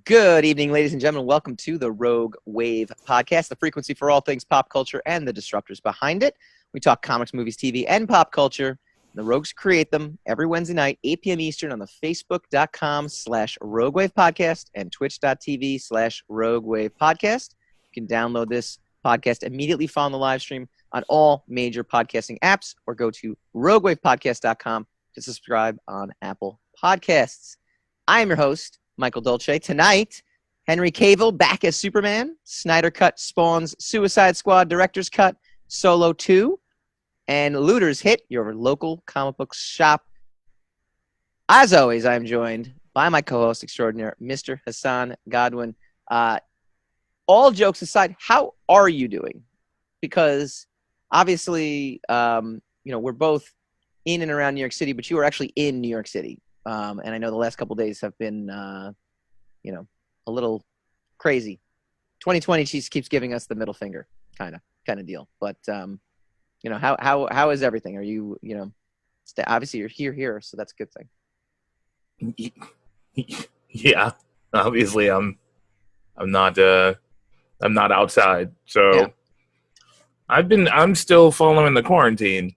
Good evening, ladies and gentlemen. Welcome to the Rogue Wave podcast, the frequency for all things pop culture and the disruptors behind it. We talk comics, movies, TV, and pop culture. The Rogues create them every Wednesday night, 8 p.m. Eastern on the Facebook.com/Rogue Wave Podcast and Twitch.tv/Rogue Wave Podcast. You can download this podcast immediately following the live stream on all major podcasting apps or go to RogueWavePodcast.com to subscribe on Apple Podcasts. I am your host, Michael Dolce. Tonight, Henry Cavill back as Superman. Snyder Cut spawns Suicide Squad Director's Cut Solo 2. And Looters hit your local comic book shop. As always, I am joined by my co-host extraordinaire, Mr. Hassan Godwin. All jokes aside, how are you doing? Because obviously, we're both in and around New York City, but you are actually in New York City. And I know the last couple of days have been, a little crazy. 2020 just keeps giving us the middle finger, kind of deal. But how is everything? Are you, obviously you're here, so that's a good thing. Yeah, obviously I'm not outside, so yeah. I'm still following the quarantine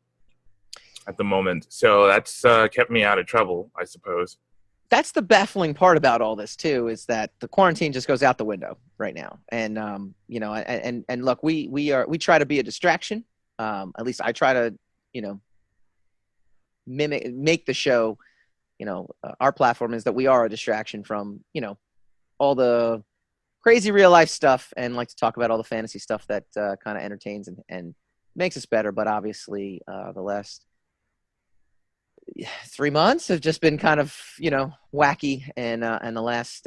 at the moment, so that's kept me out of trouble, I suppose. That's the baffling part about all this too, is that the quarantine just goes out the window right now. And and look, we try to be a distraction. At least I try to, make the show, our platform is that we are a distraction from, all the crazy real life stuff, and like to talk about all the fantasy stuff that kind of entertains and makes us better. But obviously the last 3 months have just been kind of, wacky, and the last,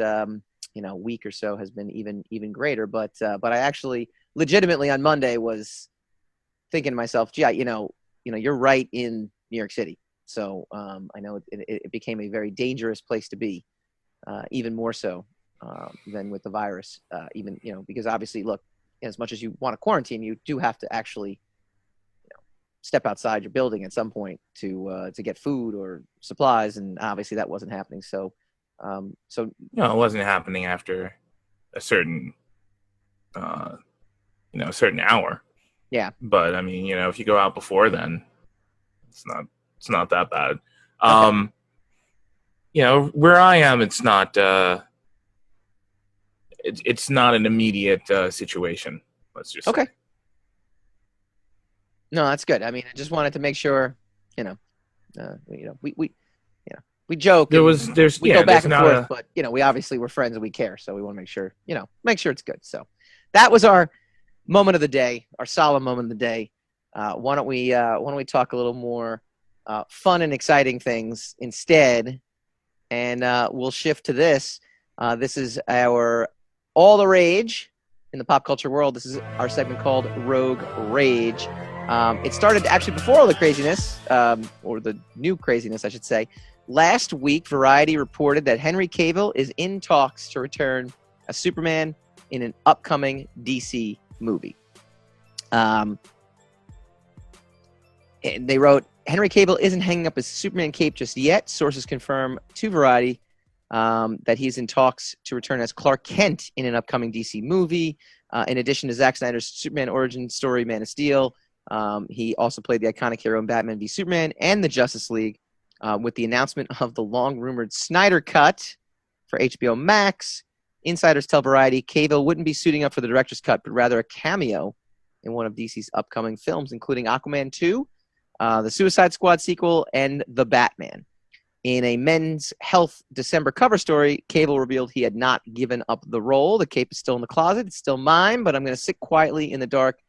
week or so has been even greater. But I actually legitimately on Monday was thinking to myself, gee, you're right in New York City. So I know it became a very dangerous place to be, even more so than with the virus, because obviously, look, as much as you want to quarantine, you do have to actually step outside your building at some point to get food or supplies, and obviously that wasn't happening. So it wasn't happening after a certain certain hour. Yeah. But I mean, if you go out before then, it's not that bad. Okay. Where I am, it's not it's not an immediate situation. Let's just okay. say. No, that's good. I mean, I just wanted to make sure, we joke. We go back and forth, but we obviously we're friends and we care, so we want to make sure it's good. So that was our moment of the day, our solemn moment of the day. Why don't we talk a little more fun and exciting things instead, and we'll shift to this. This is our all the rage in the pop culture world. This is our segment called Rogue Rage. It started actually before all the craziness, or the new craziness, I should say. Last week, Variety reported that Henry Cavill is in talks to return as Superman in an upcoming DC movie. And they wrote, Henry Cavill isn't hanging up his Superman cape just yet. Sources confirm to Variety that he's in talks to return as Clark Kent in an upcoming DC movie. In addition to Zack Snyder's Superman origin story, Man of Steel, he also played the iconic hero in Batman v Superman and the Justice League. With the announcement of the long-rumored Snyder Cut for HBO Max, insiders tell Variety Cavill wouldn't be suiting up for the director's cut, but rather a cameo in one of DC's upcoming films, including Aquaman 2, the Suicide Squad sequel, and The Batman. In a Men's Health December cover story, Cavill revealed he had not given up the role. The cape is still in the closet. It's still mine, but I'm going to sit quietly in the dark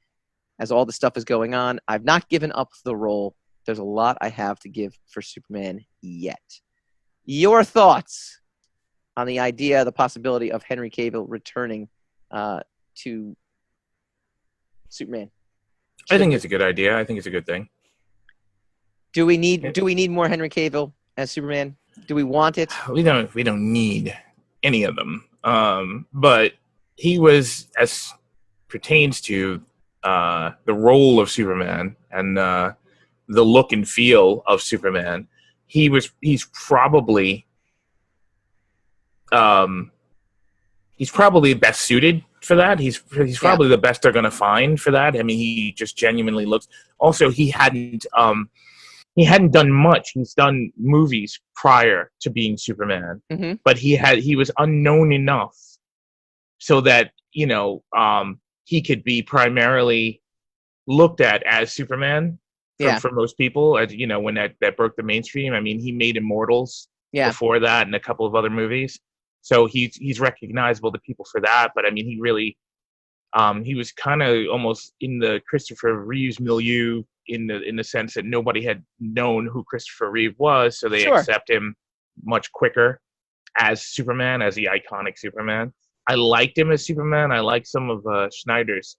as all the stuff is going on. I've not given up the role. There's a lot I have to give for Superman yet. Your thoughts on the idea, the possibility of Henry Cavill returning to Superman? I think it's a good idea. I think it's a good thing. Do we need more Henry Cavill as Superman? Do we want it? We don't need any of them. But he was, as pertains to the role of Superman and the look and feel of Superman, he's probably best suited for that. He's probably the best they're going to find for that. I mean, he just genuinely looks. Also, he hadn't done much. He's done movies prior to being Superman, but he was unknown enough so that he could be primarily looked at as Superman for most people. As when that broke the mainstream. I mean, he made Immortals before that and a couple of other movies, so he's recognizable to people for that. But I mean, he really he was kind of almost in the Christopher Reeves milieu in the sense that nobody had known who Christopher Reeve was, so they accept him much quicker as Superman, as the iconic Superman. I liked him as Superman. I liked some of Snyder's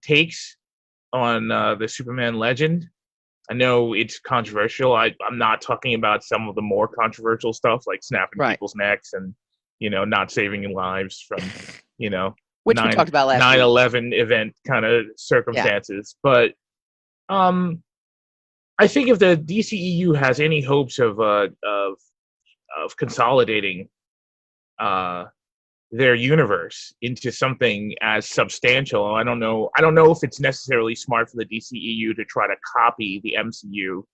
takes on the Superman legend. I know it's controversial. I'm not talking about some of the more controversial stuff like snapping people's necks and not saving lives from which we talked about last 9/11 event kind of circumstances. But I think if the DCEU has any hopes of consolidating their universe into something as substantial, I don't know if it's necessarily smart for the DCEU to try to copy the MCU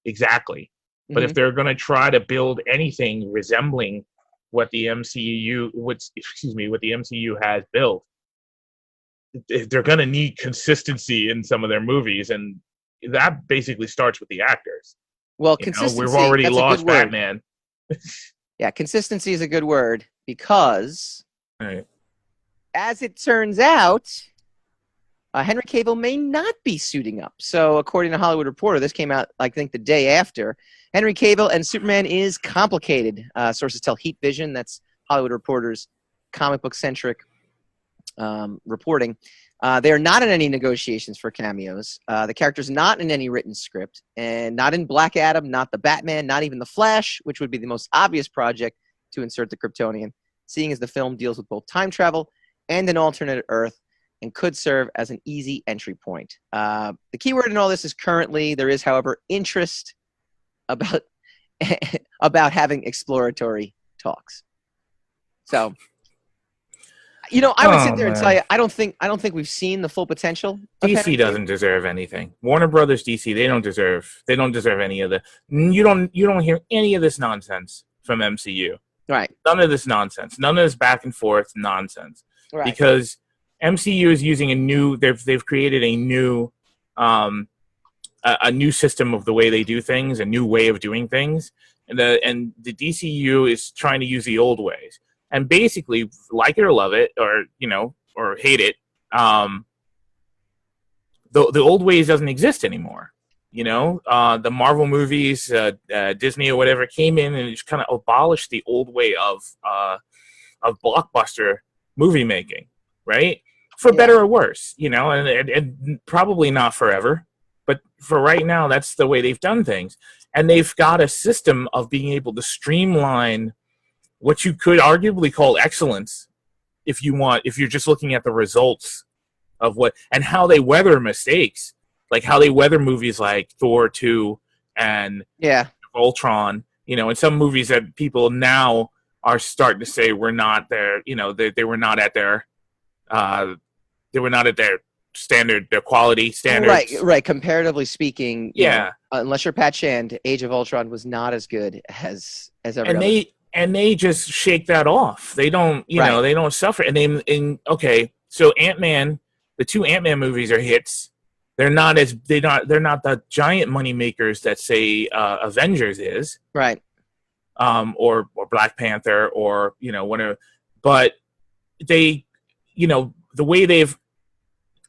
exactly. But if they're going to try to build anything resembling what the MCU has built, they're going to need consistency in some of their movies, and that basically starts with the actors. Well, consistency. We've already lost Batman. Yeah, consistency is a good word because, as it turns out, Henry Cavill may not be suiting up. So, according to Hollywood Reporter, this came out, I think, the day after. Henry Cavill and Superman is complicated. Sources tell Heat Vision, that's Hollywood Reporter's comic book-centric reporting. They are not in any negotiations for cameos. The character's not in any written script, and not in Black Adam, not the Batman, not even the Flash, which would be the most obvious project to insert the Kryptonian, seeing as the film deals with both time travel and an alternate Earth, and could serve as an easy entry point. The key word in all this is currently. There is, however, interest about having exploratory talks. So, I would sit there and tell you, I don't think we've seen the full potential. DC doesn't deserve anything. Warner Brothers, DC, they don't deserve any of the. You don't hear any of this nonsense from MCU. Right. None of this nonsense. None of this back and forth nonsense. Right. Because MCU is using a new. They've created a new system of the way they do things, a new way of doing things, and the DCU is trying to use the old ways. And basically, like it or love it, or hate it, the old ways doesn't exist anymore. The Marvel movies, Disney or whatever came in and just kind of abolished the old way of blockbuster movie making, right? For better or worse, and probably not forever. But for right now, that's the way they've done things. And they've got a system of being able to streamline what you could arguably call excellence if you're just looking at the results of and how they weather mistakes, like how they weather movies like Thor 2 and Ultron, and some movies that people now are starting to say were not there, they were not at their standard, their quality standards. Right. Comparatively speaking, unless you're Pat Shand, Age of Ultron was not as good as every other. And they just shake that off. They don't, they don't suffer. And so Ant-Man, the two Ant-Man movies are hits. They're not the giant money makers that say Avengers is. Right. Or Black Panther or whatever. But they, the way they've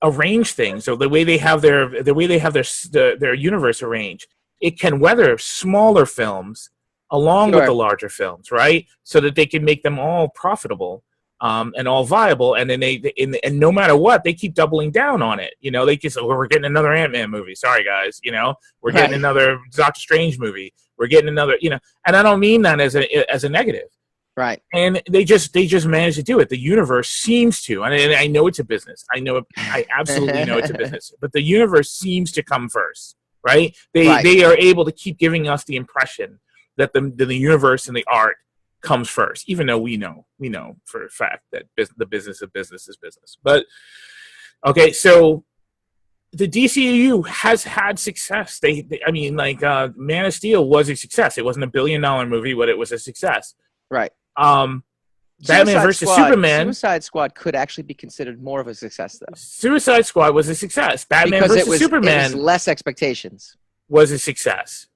arranged things, so the way they have their universe arranged, it can weather smaller films along with the larger films, right? So that they can make them all profitable and all viable, and then and no matter what, they keep doubling down on it. They just we're getting another Ant-Man movie. Sorry guys, we're getting another Doctor Strange movie. We're getting another, and I don't mean that as a negative. Right. And they just managed to do it. The universe seems to, and I know it's a business. I absolutely know it's a business. But the universe seems to come first, right? They are able to keep giving us the impression that the universe and the art comes first, even though we know for a fact that the business of business is business. But okay, so the DCEU has had success. Man of Steel was a success. It wasn't $1 billion movie, but it was a success. Right. Batman versus Superman. Suicide Squad could actually be considered more of a success, though. Suicide Squad was a success. Batman versus Superman it was less expectations. Was a success.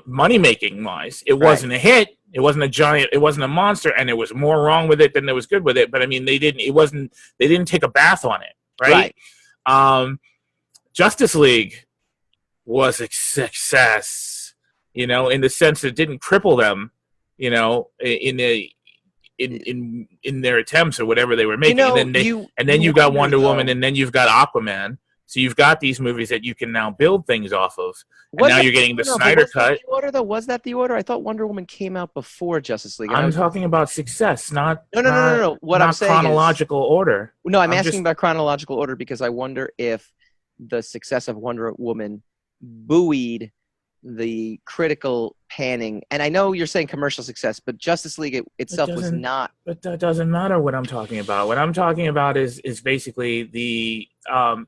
Money making wise, it wasn't a hit. It wasn't a giant. It wasn't a monster, and there was more wrong with it than there was good with it. But I mean, they didn't take a bath on it, right? Justice League was a success, in the sense that it didn't cripple them, in their attempts or whatever they were making. And then you've got Wonder Woman, and then you've got Aquaman. So you've got these movies that you can now build things off of. And now you're getting the Snyder cut. Was that the order? I thought Wonder Woman came out before Justice League. I'm talking about success, not No. What I'm saying chronological order. No, I'm asking about chronological order because I wonder if the success of Wonder Woman buoyed the critical panning. And I know you're saying commercial success, but Justice League itself was not. But that doesn't matter what I'm talking about. What I'm talking about is basically the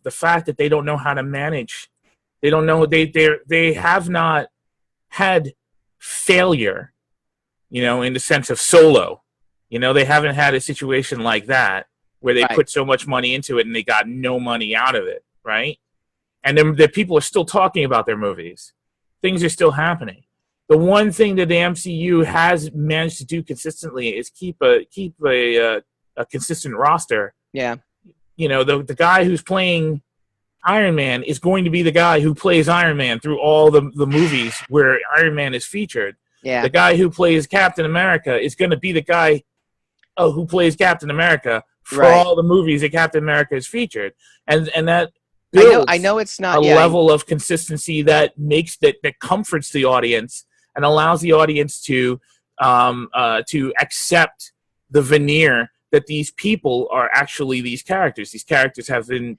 fact that they don't know how to manage. They don't know. They have not had failure, in the sense of Solo. They haven't had a situation like that where they put so much money into it and they got no money out of it, right? And then the people are still talking about their movies. Things are still happening. The one thing that the MCU has managed to do consistently is keep a consistent roster. Yeah. The guy who's playing Iron Man is going to be the guy who plays Iron Man through all the movies where Iron Man is featured. Yeah. The guy who plays Captain America is going to be the guy who plays Captain America for all the movies that Captain America is featured. And that builds I know it's not a level of consistency that comforts the audience and allows the audience to accept the veneer that these people are actually these characters. These characters have been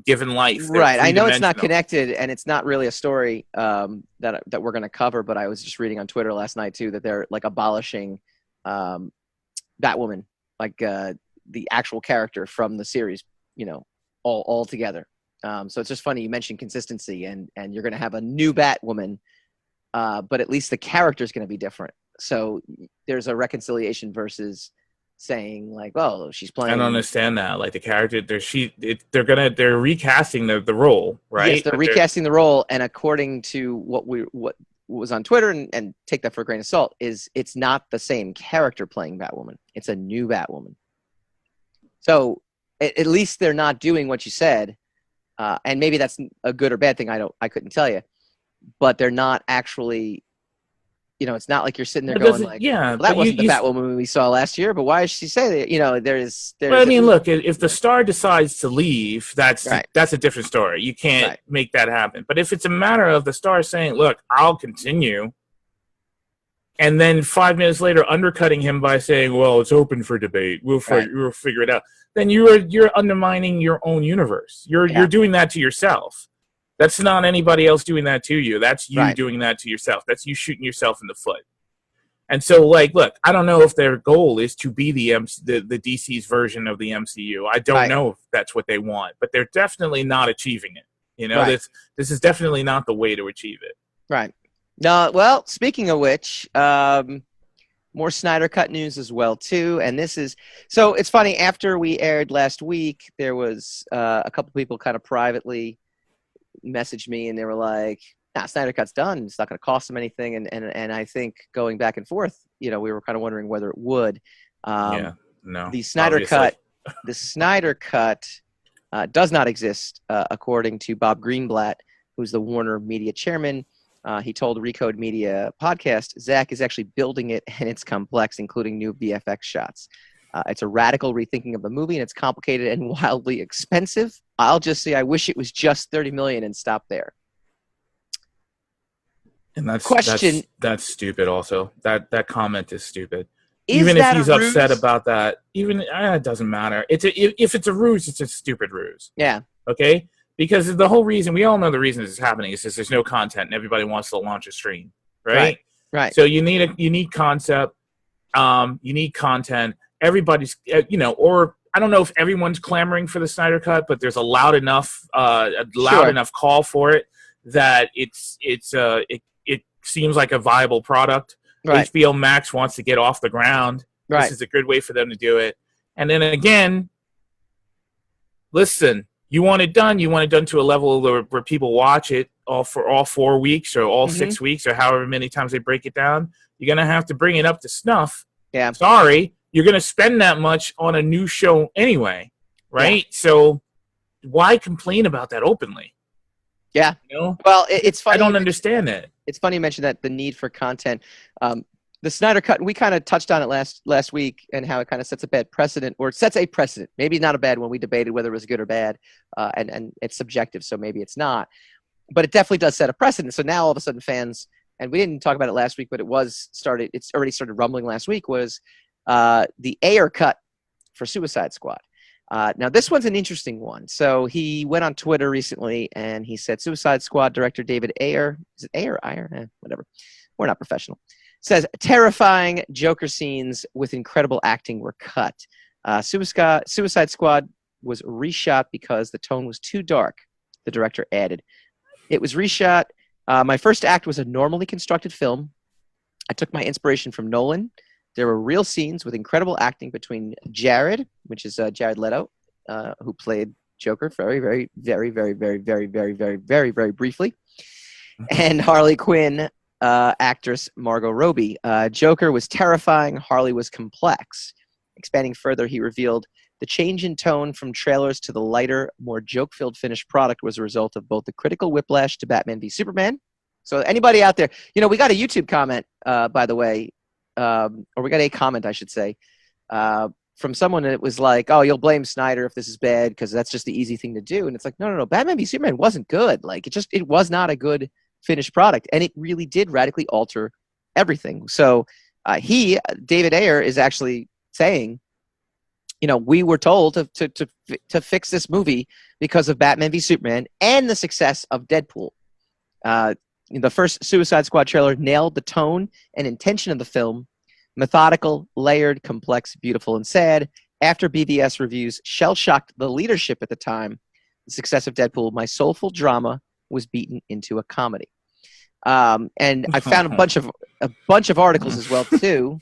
given life. They're right. I know it's not connected, and it's not really a story that we're going to cover. But I was just reading on Twitter last night too that they're like abolishing Batwoman, like the actual character from the series. All together. So it's just funny you mentioned consistency, and you're going to have a new Batwoman, but at least the character is going to be different. So there's a reconciliation versus saying like, "Oh, she's playing." I don't understand that. Like the character, they're recasting the role, right? Yes, they're recasting the role, and according to what was on Twitter, and take that for a grain of salt, it's not the same character playing Batwoman. It's a new Batwoman. So at least they're not doing what you said. And maybe that's a good or bad thing. I couldn't tell you, but they're not actually, it's not like you're sitting there going like, well, that wasn't the Batwoman we saw last year, but why does she say that? There's. But I mean, look, if the star decides to leave, that's a different story. You can't make that happen. But if it's a matter of the star saying, look, I'll continue, and then 5 minutes later undercutting him by saying, well, it's open for debate, we'll figure it out, then you're undermining your own universe. You're doing that to yourself. That's not anybody else doing that to you. That's you doing that to yourself. That's you shooting yourself in the foot. And so, look, I don't know if their goal is to be the DC's version of the MCU. I don't know if that's what they want, but they're definitely not achieving it. This is definitely not the way to achieve it. Right. No, well, speaking of which, more Snyder Cut news as well too, and this is so it's funny. After we aired last week, there was a couple people kind of privately messaged me, and they were like, "Nah, Snyder Cut's done. It's not going to cost them anything." And I think going back and forth, we were kind of wondering whether it would. No. The Snyder obviously. the Snyder Cut does not exist, according to Bob Greenblatt, who's the Warner Media chairman. He told Recode Media podcast, Zach is actually building it, and it's complex, including new VFX shots. It's a radical rethinking of the movie, and it's complicated and wildly expensive. I'll just say I wish it was just $30 million and stop there. And that's stupid also. That comment is stupid. Even if he's a upset ruse? about that, it doesn't matter. If it's a ruse, it's a stupid ruse. Yeah. Okay? Because the whole reason, we all know the reason this is happening is because there's no content and everybody wants to launch a stream, right? Right. So you need a unique concept, you need content. Everybody's, or I don't know if everyone's clamoring for the Snyder Cut, but there's a loud enough call for it that it seems like a viable product. Right. HBO Max wants to get off the ground. Right. This is a good way for them to do it. And then again, listen, you want it done to a level where people watch it for all 4 weeks or all 6 weeks or however many times they break it down. You're going to have to bring it up to snuff. Yeah. Sorry, you're going to spend that much on a new show anyway, right? Yeah. So why complain about that openly? Yeah. You know? Well, it's funny. I don't understand it. It's funny you mentioned that, the need for content. The Snyder Cut, we kind of touched on it last week, and how it kind of sets a bad precedent, or it sets a precedent. Maybe not a bad one. We debated whether it was good or bad, and it's subjective, so maybe it's not. But it definitely does set a precedent. So now all of a sudden fans, and we didn't talk about it last week, but it's already started rumbling last week, was the Ayers cut for Suicide Squad. Now, this one's an interesting one. So he went on Twitter recently, and he said Suicide Squad director David Ayers, is it Ayers? Whatever. We're not professional. Says terrifying Joker scenes with incredible acting were cut. Suicide Squad was reshot because the tone was too dark, the director added. It was reshot. My first act was a normally constructed film. I took my inspiration from Nolan. There were real scenes with incredible acting between Jared, which is Jared Leto, who played Joker very, very, very, very, very, very, very, very, very, very briefly, and Harley Quinn, actress Margot Robbie. Joker was terrifying. Harley was complex. Expanding further, he revealed the change in tone from trailers to the lighter, more joke-filled finished product was a result of both the critical whiplash to Batman v Superman. So anybody out there, we got a YouTube comment, by the way, or we got a comment, I should say, from someone that was like, oh, you'll blame Snyder if this is bad because that's just the easy thing to do. And it's like, no. Batman v Superman wasn't good. Like, it was not a good finished product, and it really did radically alter everything. So David Ayers is actually saying, we were told to fix this movie because of Batman v Superman and the success of Deadpool. The first Suicide Squad trailer nailed the tone and intention of the film. Methodical, layered, complex, beautiful, and sad. After BVS reviews shell-shocked the leadership at the time, the success of Deadpool, my soulful drama was beaten into a comedy. And I found a bunch of articles as well too,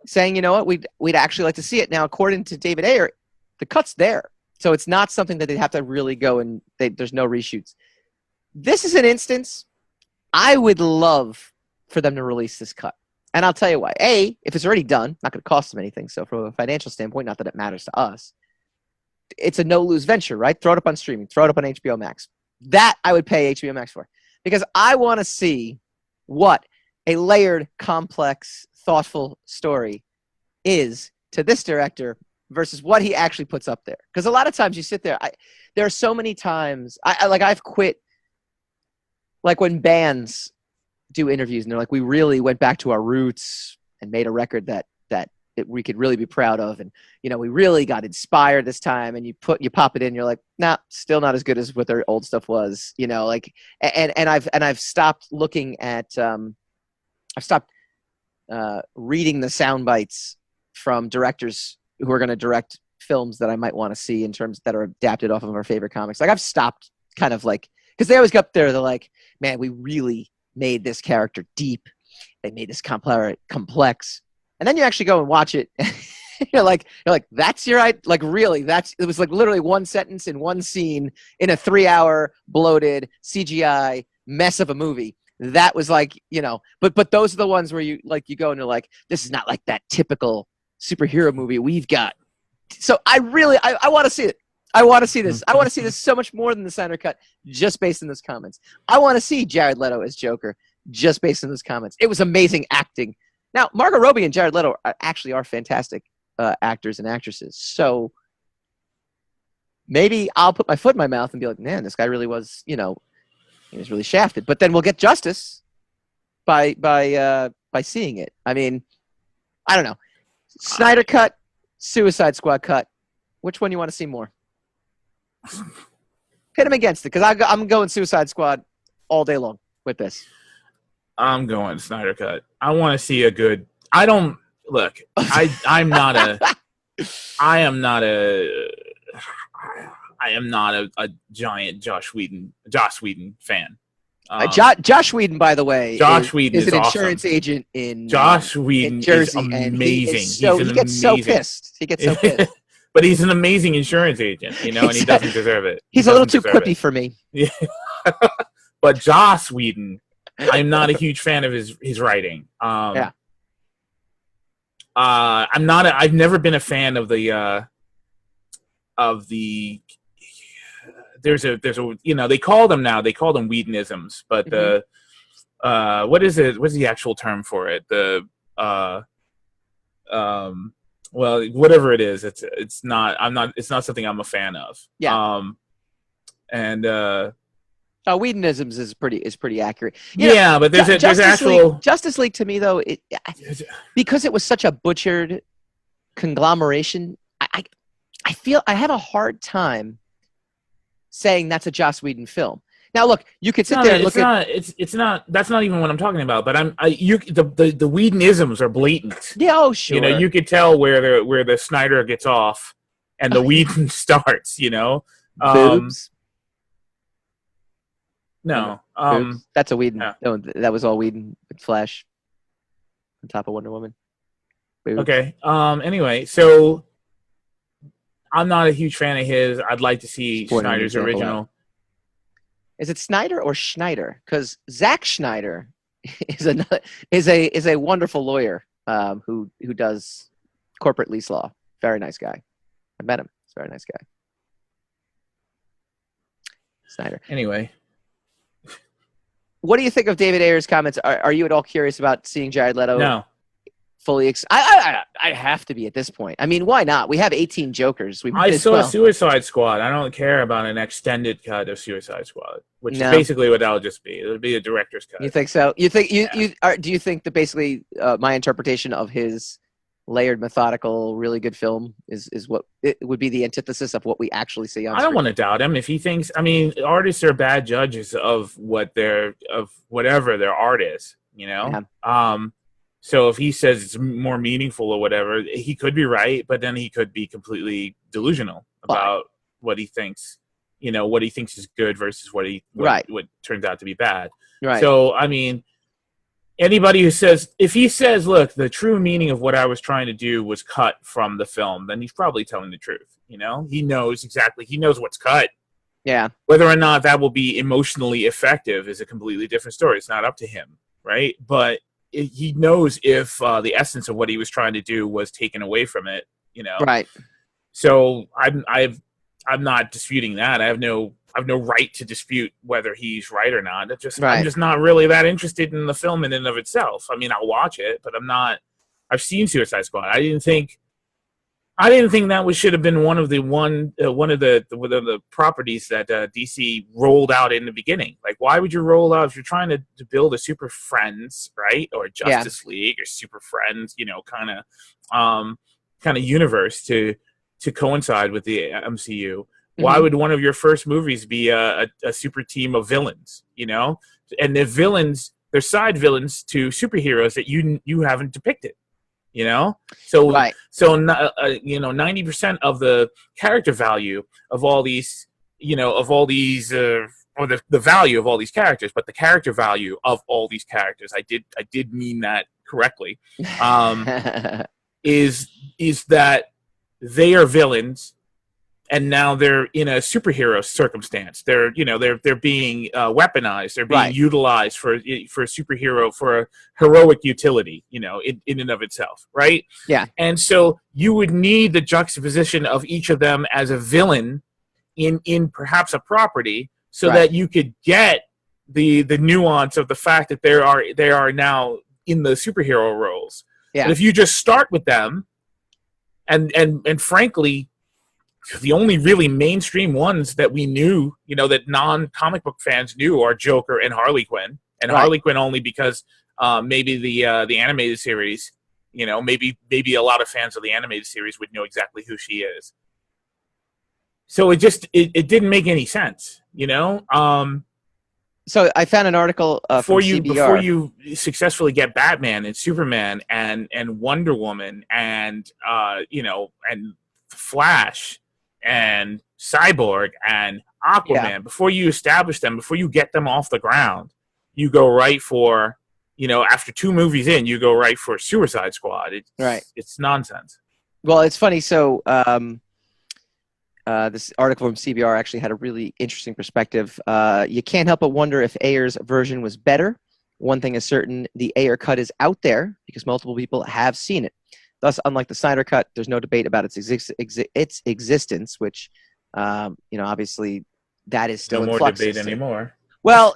saying, you know what, we'd actually like to see it. Now, according to David Ayers, the cut's there, so it's not something that they'd have to really go and there's no reshoots. This is an instance I would love for them to release this cut, and I'll tell you why. A, if it's already done, not going to cost them anything. So from a financial standpoint, not that it matters to us, it's a no-lose venture, right? Throw it up on streaming, throw it up on HBO Max. That I would pay HBO Max for, because I want to see what a layered, complex, thoughtful story is to this director versus what he actually puts up there. Because a lot of times you sit there, there are so many times, I've quit, like when bands do interviews and they're like, we really went back to our roots and made a record that we could really be proud of, and we really got inspired this time, and you pop it in, you're like, nah, still not as good as what their old stuff was, and I've stopped looking at I've stopped reading the sound bites from directors who are going to direct films that I might want to see in terms that are adapted off of our favorite comics. Like, I've stopped kind of like, because they always go up there, they're like, man, we really made this character deep. They made this complex. And then you actually go and watch it. you're like, that's really, it was like literally one sentence in one scene in a 3-hour bloated CGI mess of a movie. That was like, but those are the ones where you go and you're like, this is not like that typical superhero movie we've got. So I want to see it. I want to see this. I want to see this so much more than the Snyder Cut, just based on those comments. I want to see Jared Leto as Joker, just based on those comments. It was amazing acting. Now, Margot Robbie and Jared Leto are fantastic actors and actresses. So maybe I'll put my foot in my mouth and be like, man, this guy really was, he was really shafted. But then we'll get justice by seeing it. I mean, I don't know. Snyder cut, Suicide Squad cut. Which one you want to see more? Pit him against it, because I'm going Suicide Squad all day long with this. I'm going Snyder cut. I want to see a good. I don't look. I'm not a. I am not a giant Josh Whedon fan. Josh Whedon, by the way, is an insurance awesome. agent in Josh Whedon in Jersey, is amazing. He gets so pissed. He gets so pissed. But he's an amazing insurance agent, and he doesn't deserve it. He's a little too quippy for me. Yeah. But Joss Whedon, I'm not a huge fan of his writing. I've never been a fan of the there's a they call them Whedonisms, but what is it? What's the actual term for it? Well, whatever it is, it's not something I'm a fan of. Yeah. Whedonisms is pretty accurate. But there's actual Justice League to me though. Because it was such a butchered conglomeration. I feel I have a hard time saying that's a Joss Whedon film. Now, look, you could sit there and look at. It's not. That's not even what I'm talking about. But the Whedonisms are blatant. Yeah. Oh, sure. You could tell where the Snyder gets off, and the Whedon starts. Boobs. No. Boobs. That's a Whedon. No. No, that was all Whedon with Flash on top of Wonder Woman. Boobs. Okay. Anyway, so I'm not a huge fan of his. I'd like to see Snyder's original. Is it Snyder or Schneider? Because Zack Schneider is a wonderful lawyer who does corporate lease law. Very nice guy. I met him. He's a very nice guy. Snyder. Anyway, what do you think of David Ayers' comments? Are you at all curious about seeing Jared Leto? No. Fully, I have to be at this point. I mean, why not? We have 18 Jokers. I saw Suicide Squad. I don't care about an extended cut of Suicide Squad, which is basically what that'll just be. It'll be a director's cut. You think so? You think do you think that basically my interpretation of his layered, methodical, really good film is what it would be the antithesis of what we actually see on screen? I don't want to doubt him if he thinks. I mean, artists are bad judges of whatever their art is. Yeah. So if he says it's more meaningful or whatever, he could be right, but then he could be completely delusional about what he thinks, what he thinks is good versus what turns out to be bad. Right. So, I mean, anybody who says, if he says, look, the true meaning of what I was trying to do was cut from the film, then he's probably telling the truth. He knows what's cut. Yeah. Whether or not that will be emotionally effective is a completely different story. It's not up to him. Right. But he knows if the essence of what he was trying to do was taken away from it, Right. So I'm not disputing that. I have no right to dispute whether he's right or not. I'm just not really that interested in the film in and of itself. I mean, I'll watch it, but I'm not. I've seen Suicide Squad. I didn't think that should have been one of the properties that DC rolled out in the beginning. Like, why would you roll out if you're trying to build a Super Friends, right, or Justice League or Super Friends, kind of universe to coincide with the MCU? Mm-hmm. Why would one of your first movies be a super team of villains? And the villains, they're side villains to superheroes that you haven't depicted. So 90% of the character value of all these, or the value of all these characters, but the character value of all these characters, I did mean that correctly, is that they are villains. And now they're in a superhero circumstance. They're being weaponized. They're being utilized for a superhero, for a heroic utility, in and of itself, right? Yeah. And so you would need the juxtaposition of each of them as a villain in perhaps a property, so that you could get the nuance of the fact that they are now in the superhero roles. Yeah. But if you just start with them, and frankly, the only really mainstream ones that we knew, that non-comic book fans knew, are Joker and Harley Quinn. And Harley Quinn only because maybe the animated series You know, maybe a lot of fans of the animated series would know exactly who she is. So it didn't make any sense, you know. So I found an article from CBR. Before you successfully get Batman and Superman and Wonder Woman and you know, and Flash and Cyborg and Aquaman, before you establish them, before you get them off the ground, you go right for, you know, after 2 movies in, you go right for Suicide Squad. It's nonsense. Well, it's funny. So this article from CBR actually had a really interesting perspective. You can't help but wonder if Ayers' version was better. One thing is certain, the Ayer cut is out there because multiple people have seen it. Thus, unlike the Snyder cut, there's no debate about its existence, which, you know, obviously that is still no in more flux. Debate anymore. Well,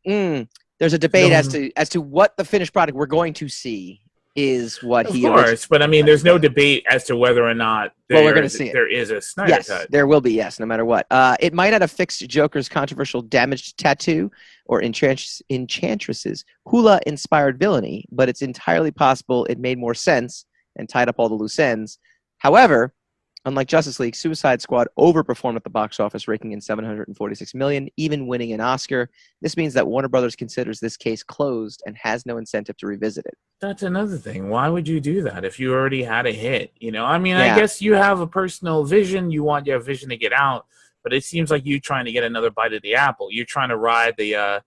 there's a debate as to what the finished product we're going to see is what he. Of course, but I mean, there's no debate as to whether or not we're going to see there is a Snyder cut. There will be, yes, no matter what. It might not have fixed Joker's controversial damaged tattoo or Enchantress's hula-inspired villainy, but it's entirely possible it made more sense and tied up all the loose ends. However, unlike Justice League, Suicide Squad overperformed at the box office, raking in $746 million, even winning an Oscar. This means that Warner Brothers considers this case closed and has no incentive to revisit it. That's another thing. Why would you do that if you already had a hit? You know, I mean, I guess you have a personal vision. You want your vision to get out, but it seems like you trying to get another bite of the apple. You're trying to ride the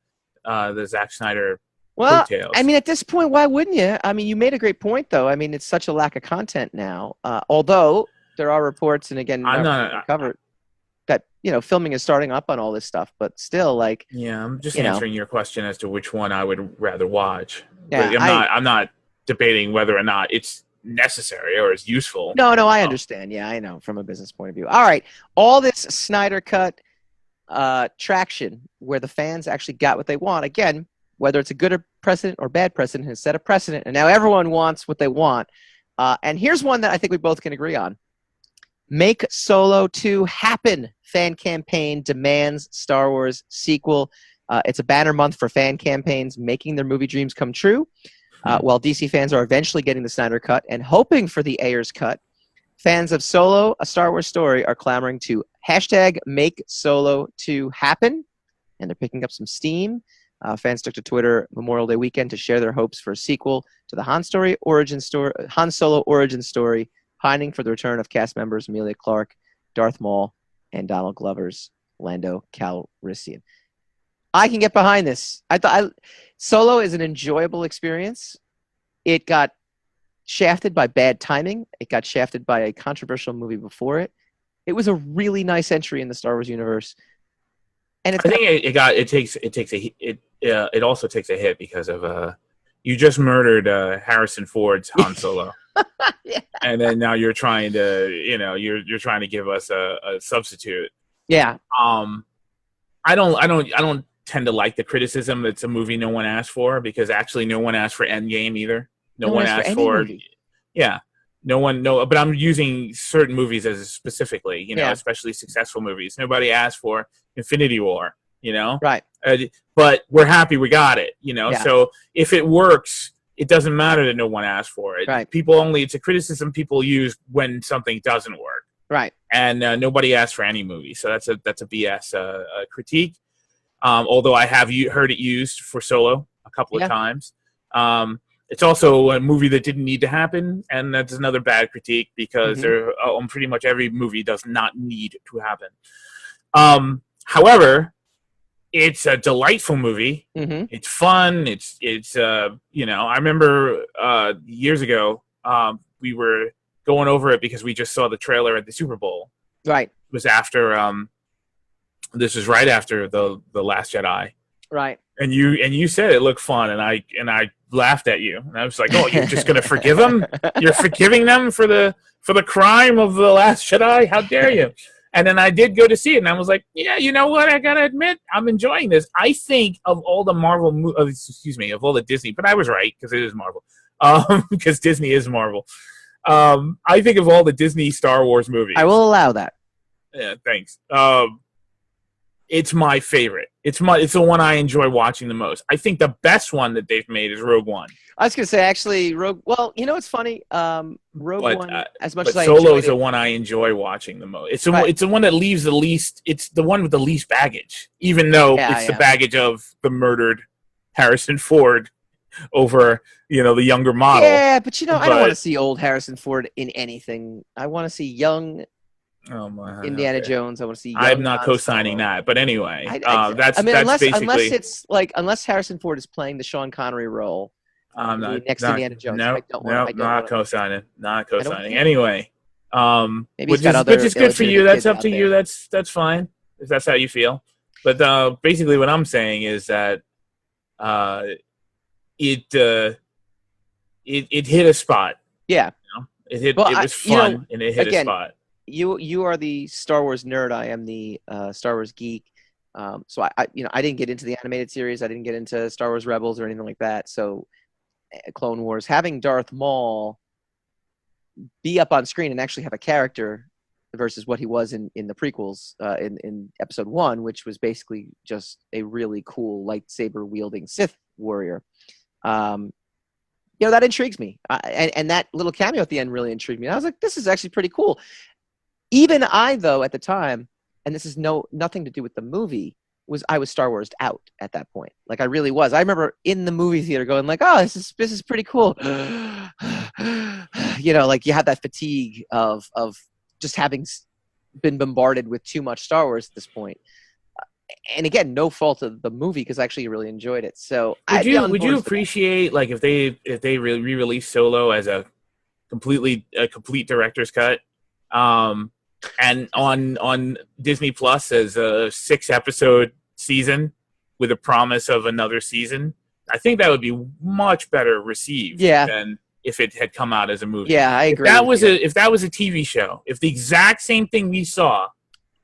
Zack Snyder coattails. I mean, at this point, why wouldn't you? I mean, you made a great point, though. I mean, it's such a lack of content now. Although there are reports, and again, covered that, you know, filming is starting up on all this stuff, but still, like, yeah, I'm just answering your question as to which one I would rather watch. Yeah, I'm not debating whether or not it's necessary or is useful. No, I understand. Yeah, I know from a business point of view. All right, all this Snyder cut traction where the fans actually got what they want. Again, whether it's a good precedent or bad precedent, has set a precedent, and now everyone wants what they want. And here's one that I think we both can agree on. Make Solo 2 happen. Fan campaign demands Star Wars sequel. It's a banner month for fan campaigns making their movie dreams come true. While DC fans are eventually getting the Snyder cut and hoping for the Ayers cut, fans of Solo, A Star Wars Story, are clamoring to hashtag Make Solo 2 happen, and they're picking up some steam. Fans took to Twitter Memorial Day weekend to share their hopes for a sequel to the Han Solo origin story, pining for the return of cast members Emilia Clarke, Darth Maul, and Donald Glover's Lando Calrissian. I can get behind this. Solo is an enjoyable experience. It got shafted by bad timing. It got shafted by a controversial movie before it. It was a really nice entry in the Star Wars universe. And I think it also takes a hit because of you just murdered Harrison Ford's Han Solo. Yeah. And then now you're trying to, you're trying to give us a substitute. Yeah. I don't tend to like the criticism that it's a movie no one asked for, because actually no one asked for Endgame either. No one asked for yeah. But I'm using certain movies as specifically, especially successful movies. Nobody asked for Infinity War, Right. But we're happy we got it, Yeah. So if it works, it doesn't matter that no one asked for it. Right. It's a criticism people use when something doesn't work. Right. And nobody asked for any movie. So that's a BS critique. Although I have heard it used for Solo a couple of times. It's also a movie that didn't need to happen, and that's another bad critique because pretty much every movie does not need to happen. However, it's a delightful movie. Mm-hmm. It's fun. It's I remember years ago we were going over it because we just saw the trailer at the Super Bowl. Right. It was after this was right after the Last Jedi. Right. And you said it looked fun, and I laughed at you, and I was like, "Oh, you're just gonna forgive them? You're forgiving them for the crime of the Last Jedi? How dare you?" And then I did go to see it, and I was like, "Yeah, you know what? I gotta admit, I'm enjoying this. I think of all the Marvel, of all the Disney, but I was right because it is Marvel, because Disney is Marvel. I think of all the Disney Star Wars movies. I will allow that. Yeah, thanks. it's my favorite. It's the one I enjoy watching the most. I think the best one that they've made is Rogue One. I was gonna say actually Rogue. Well, you know what's funny? Rogue One. As much as I Solo enjoyed is it, the one I enjoy watching the most. It's Right. it's the one that leaves the least. It's the one with the least baggage, even though it's the baggage of the murdered Harrison Ford over the younger model. Yeah, but I don't want to see old Harrison Ford in anything. I want to see young Indiana Jones. I want to see. I'm not co-signing that, but anyway, that's unless basically unless Harrison Ford is playing the Sean Connery role. Indiana Jones. Not co-signing. Anyway, maybe which is good for you. That's up to you. That's fine if that's how you feel. But basically, what I'm saying is that it hit a spot. Yeah, it was fun and it hit a spot. You are the Star Wars nerd. I am the Star Wars geek. So I didn't get into the animated series. I didn't get into Star Wars Rebels or anything like that. So Clone Wars, having Darth Maul be up on screen and actually have a character versus what he was in the prequels in Episode 1, which was basically just a really cool lightsaber wielding Sith warrior. That intrigues me. And that little cameo at the end really intrigued me. And I was like, this is actually pretty cool. Even I, though, at the time, and this is nothing to do with the movie, I was Star Wars out at that point. Like I really was. I remember in the movie theater going like, oh, this is pretty cool. Like you have that fatigue of just having been bombarded with too much Star Wars at this point. And again, no fault of the movie because I actually really enjoyed it. So would you appreciate like if they re-release Solo as a complete director's cut? And on Disney Plus as a 6-episode season with a promise of another season, I think that would be much better received than if it had come out as a movie. Yeah, I agree. If that was a TV show, if the exact same thing we saw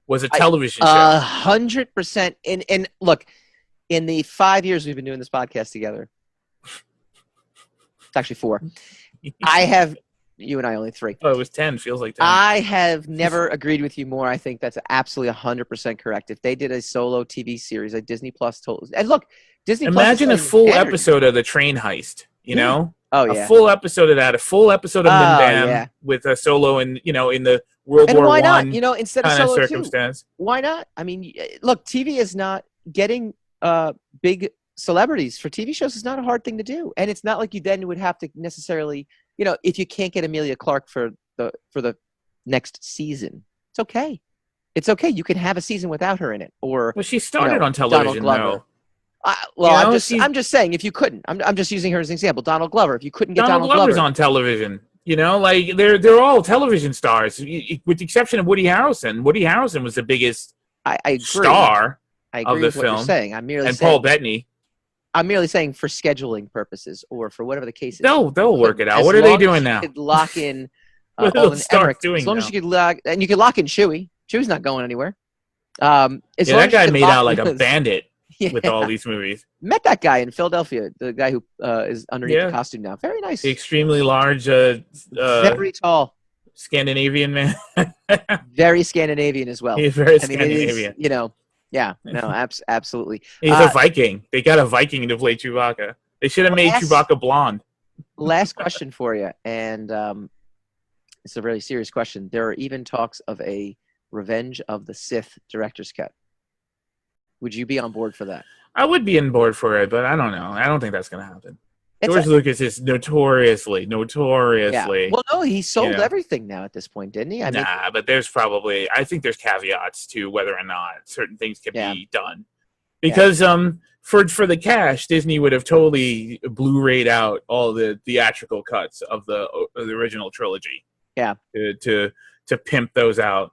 was a television show. 100%. And look, in the 5 years we've been doing this podcast together, it's actually 4. You and I only 3. Oh, it was 10. Feels like 10. I have never agreed with you more. I think that's absolutely 100% correct. If they did a Solo TV series, like Disney Plus told, and look, Disney Plus. Imagine a full episode of the train heist. Oh yeah. A full episode of that. A full episode of Minbam with a Solo in the World War why I not? Instead of Solo circumstance. 2, why not? I mean, look, TV is not getting big celebrities for TV shows is not a hard thing to do, and it's not like you then would have to necessarily. If you can't get Emilia Clarke for the next season, it's okay. It's okay. You can have a season without her in it. Or she started on television, though. I'm just saying if you couldn't, I'm just using her as an example. Donald Glover. If you couldn't get Donald Glover's Glover on television, like they're all television stars, with the exception of Woody Harrelson. Woody Harrelson was the biggest star of the film. What you're saying. And Paul Bettany. I'm merely saying for scheduling purposes or for whatever the case is. They'll work it out. What are they doing now? You could lock in Alden Ehrenreich. As long as you could lock in Chewie. Chewie's not going anywhere. That guy made out like a bandit with all these movies. Met that guy in Philadelphia, the guy who is underneath the costume now. Very nice. The extremely large, very tall Scandinavian man. Very Scandinavian as well. He's very Scandinavian. Absolutely. He's a Viking. They got a Viking to play Chewbacca. They should have made Chewbacca blonde. Last question for you, and it's a really serious question. There are even talks of a Revenge of the Sith director's cut. Would you be on board for that? I would be on board for it, but I don't know. I don't think that's going to happen. George Lucas is notoriously. Yeah. Well, no, he sold everything now at this point, didn't he? But there's I think there's caveats to whether or not certain things can be done. Because for the cash, Disney would have totally Blu-rayed out all the theatrical cuts of the original trilogy. Yeah. To pimp those out,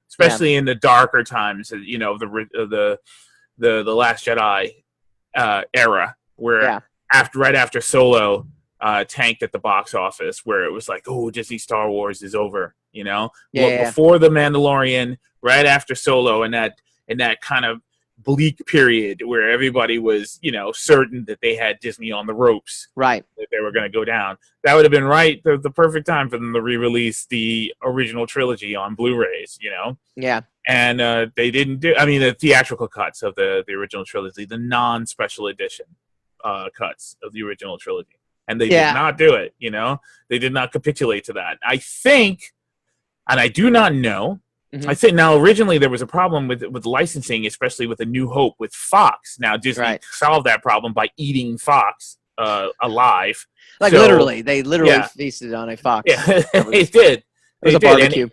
especially in the darker times, of the Last Jedi era, where right after Solo tanked at the box office, where it was like, oh, Disney Star Wars is over, before The Mandalorian, right after Solo, and that kind of bleak period where everybody was, certain that they had Disney on the ropes, right? That they were going to go down. That would have been the perfect time for them to re-release the original trilogy on Blu-rays, Yeah. And they didn't do. I mean, the theatrical cuts of the original trilogy, the non-special edition cuts of the original trilogy, and they did not do it. They did not capitulate to that. I think, and I do not know. I think now originally there was a problem with licensing, especially with A New Hope with Fox. Now Disney solved that problem by eating Fox alive. Like literally, they literally feasted on a fox. Yeah, they did. It was a barbecue.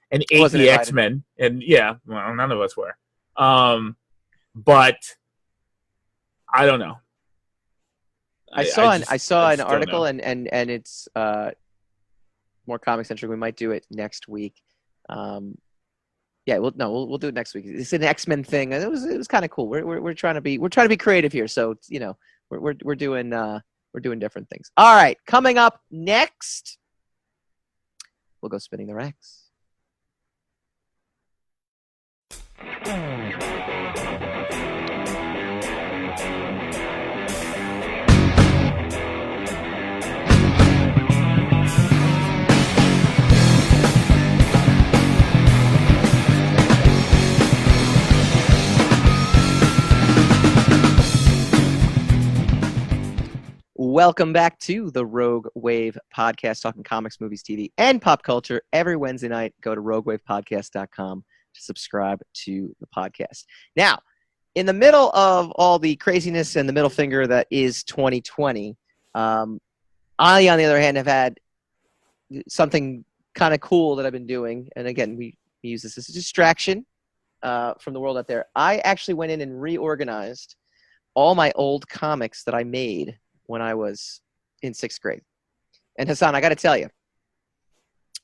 And ate the X-Men. And well, none of us were. But I don't know. I saw an article, and it's more comic centric. We might do it next week. We'll do it next week. It's an X-Men thing. It was kind of cool. We're trying to be creative here. So we're doing different things. All right, coming up next, we'll go spinning the racks. Welcome back to the Rogue Wave podcast, talking comics, movies, TV, and pop culture every Wednesday night. Go to roguewavepodcast.com to subscribe to the podcast. Now, in the middle of all the craziness and the middle finger that is 2020, I, on the other hand, have had something kind of cool that I've been doing. And again, we use this as a distraction from the world out there. I actually went in and reorganized all my old comics that I made when I was in 6th grade. And Hassan, I got to tell you,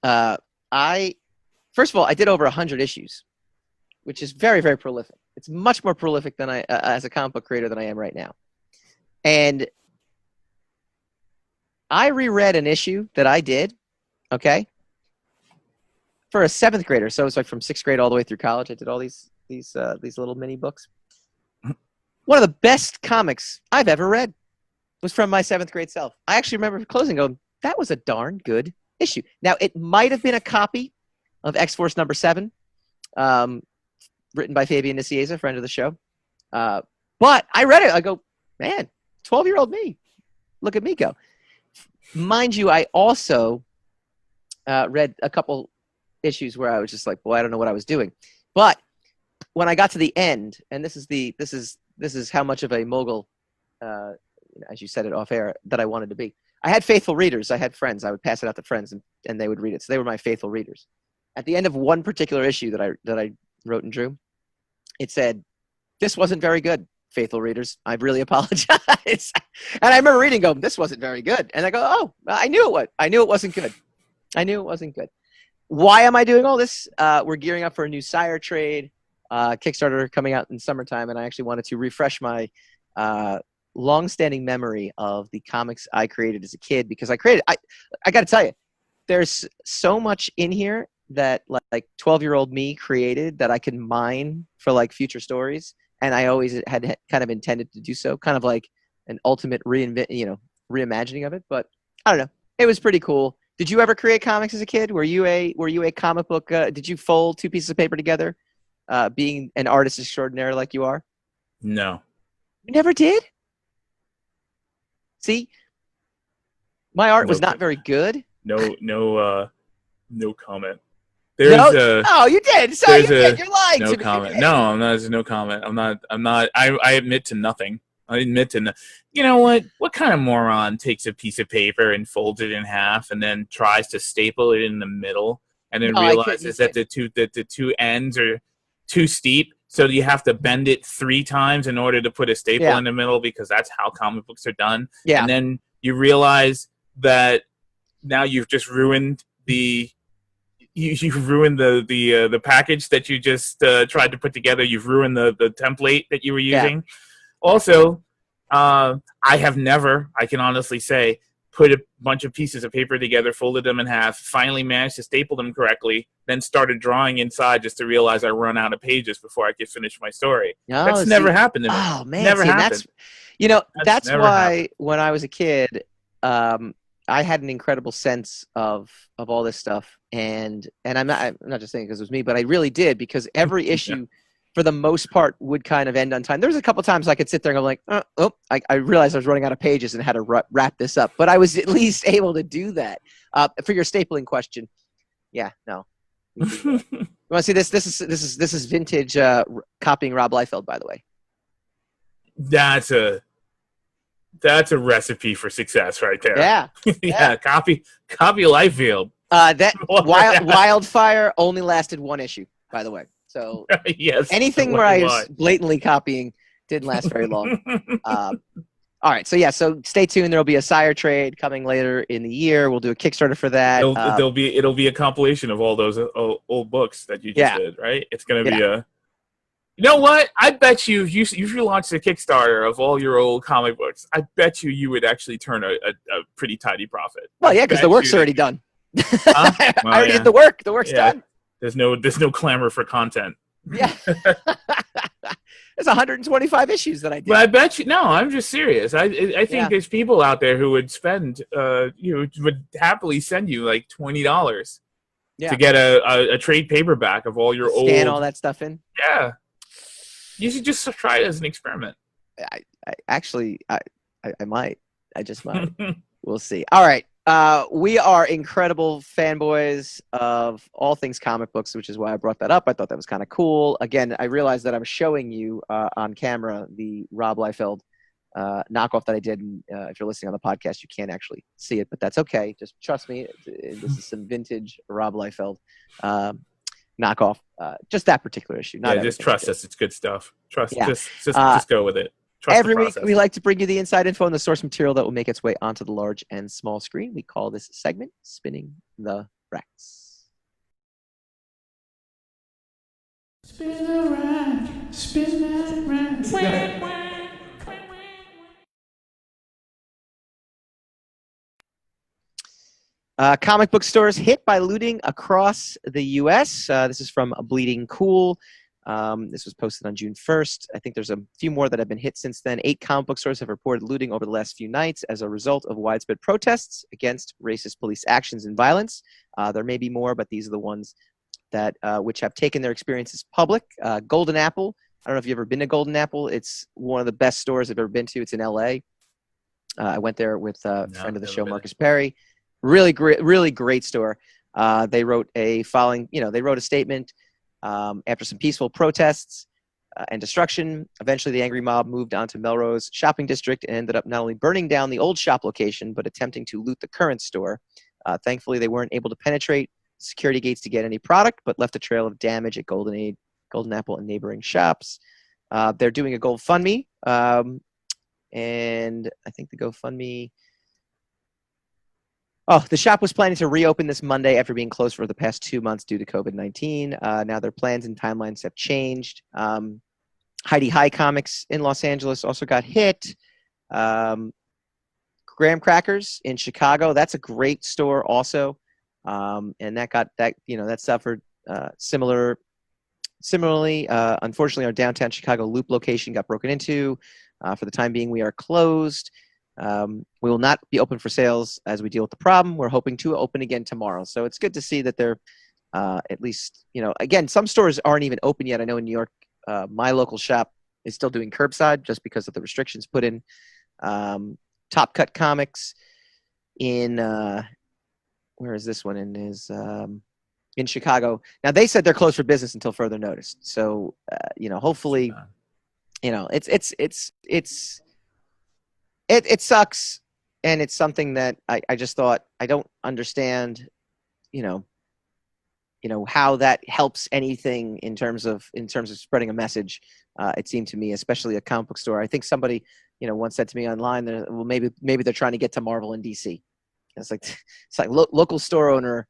first of all, I did over 100 issues, which is very, very prolific. It's much more prolific than I, as a comic book creator, than I am right now. And I reread an issue that I did, okay, for a 7th grader. So it's like from 6th grade all the way through college. I did all these little mini books. One of the best comics I've ever read was from my 7th grade self. I actually remember closing going, that was a darn good issue. Now, it might have been a copy of X-Force number 7, written by Fabian Nicieza, friend of the show. But I read it. I go, man, 12-year-old me. Look at me go. Mind you, I also read a couple issues where I was just like, boy, I don't know what I was doing. But when I got to the end, and this is how much of a mogul, as you said it off air, that I wanted to be. I had faithful readers. I had friends. I would pass it out to friends, and they would read it. So they were my faithful readers. At the end of one particular issue that I wrote and drew, it said, "This wasn't very good, faithful readers. I really apologize." And I remember reading, going, "This wasn't very good." And I go, "Oh, I knew it was. I knew it wasn't good. I knew it wasn't good." Why am I doing all this? We're gearing up for a new Sire trade, Kickstarter coming out in summertime, and I actually wanted to refresh my long-standing memory of the comics I created as a kid, because I got to tell you, there's so much in here that like 12-year-old me created that I can mine for like future stories, and I always had kind of intended to do so, kind of like an ultimate reimagining of it. But I don't know, it was pretty cool. Did you ever create comics as a kid? Were you a comic book? Did you fold 2 pieces of paper together, being an artist extraordinaire like you are? No, you never did. See, my art was not very good. No comment. Oh, you did. So you did. You're lying to me. No comment. No, I'm not. There's no comment. I'm not. I admit to nothing. I admit to You know what? What kind of moron takes a piece of paper and folds it in half and then tries to staple it in the middle and then realizes that the two ends are too steep, so you have to bend it 3 times in order to put a staple in the middle, because that's how comic books are done. Yeah. And then you realize that now you've just ruined you've ruined the package that you just tried to put together. You've ruined the template that you were using. Yeah. Also, I can honestly say put a bunch of pieces of paper together, folded them in half, finally managed to staple them correctly, then started drawing inside just to realize I run out of pages before I could finish my story. Oh, That's never happened to me. Oh man, never happened. That's, you know, that's never why happened. when I was a kid, I had an incredible sense of all this stuff, and I'm not just saying because it was me, but I really did, because every issue, for the most part, would kind of end on time. There was a couple times I could sit there and I'm like, I realized I was running out of pages and had to wrap this up, but I was at least able to do that. For your stapling question, yeah, no. You want to see this? This is vintage copying Rob Liefeld, by the way. That's a recipe for success right there. Yeah. Yeah. Copy Liefeld. That Wildfire only lasted one issue, by the way. So yes, anything where I was blatantly copying didn't last very long. All right, so stay tuned. There'll be a Sire trade coming later in the year. We'll do a Kickstarter for that. It'll be a compilation of all those old books that you just did, right? It's gonna be a. You know what? I bet you if you launched a Kickstarter of all your old comic books, I bet you would actually turn a pretty tidy profit. Well, yeah, because the work's already done. I already did the work. The work's done. There's no clamor for content. Yeah. There's 125 issues that I did. But I bet you. No, I'm just serious. I think there's people out there who would spend, would happily send you like $20 to get a trade paperback of all your old. Scan all that stuff in. Yeah. You should just try it as an experiment. I might. I just might. We'll see. All right. We are incredible fanboys of all things comic books, which is why I brought that up. I thought that was kind of cool. Again, I realized that I'm showing you on camera the Rob Liefeld knockoff that I did. And, if you're listening on the podcast, you can't actually see it, but that's okay. Just trust me. This is some vintage Rob Liefeld knockoff. Just that particular issue. Just trust us. It's good stuff. Just go with it. Every week, we like to bring you the inside info and the source material that will make its way onto the large and small screen. We call this segment Spinning the Racks. Spin the rack, spin that rack. Comic book stores hit by looting across the U.S. This is from Bleeding Cool. This was posted on June 1st. I think there's a few more that have been hit since then. 8 comic book stores have reported looting over the last few nights as a result of widespread protests against racist police actions and violence. There may be more, but these are the ones that which have taken their experiences public. Golden Apple. I don't know if you've ever been to Golden Apple. It's one of the best stores I've ever been to. It's in L.A. I went there with a friend of the show, Marcus Perry. Really great store. They wrote a statement. After some peaceful protests and destruction, eventually the angry mob moved on to Melrose Shopping District and ended up not only burning down the old shop location, but attempting to loot the current store. Thankfully, they weren't able to penetrate security gates to get any product, but left a trail of damage at Golden Apple and neighboring shops. They're doing a GoFundMe, and I think the GoFundMe... the shop was planning to reopen this Monday after being closed for the past 2 months due to COVID-19. Now their plans and timelines have changed. Heidi High Comics in Los Angeles also got hit. Graham Crackers in Chicago, that's a great store also. And that suffered similarly. Unfortunately, our downtown Chicago Loop location got broken into. For the time being, we are closed. We will not be open for sales as we deal with the problem. We're hoping to open again tomorrow. So it's good to see that they're at least, again, some stores aren't even open yet. I know in New York, my local shop is still doing curbside just because of the restrictions put in. Top Cut Comics in, where is this one? In Chicago. Now they said they're closed for business until further notice. So, hopefully, it sucks, and it's something that I just thought I don't understand, how that helps anything in terms of spreading a message. It seemed to me, especially a comic book store. I think somebody, once said to me online that, well, maybe they're trying to get to Marvel in DC. It's like local store owner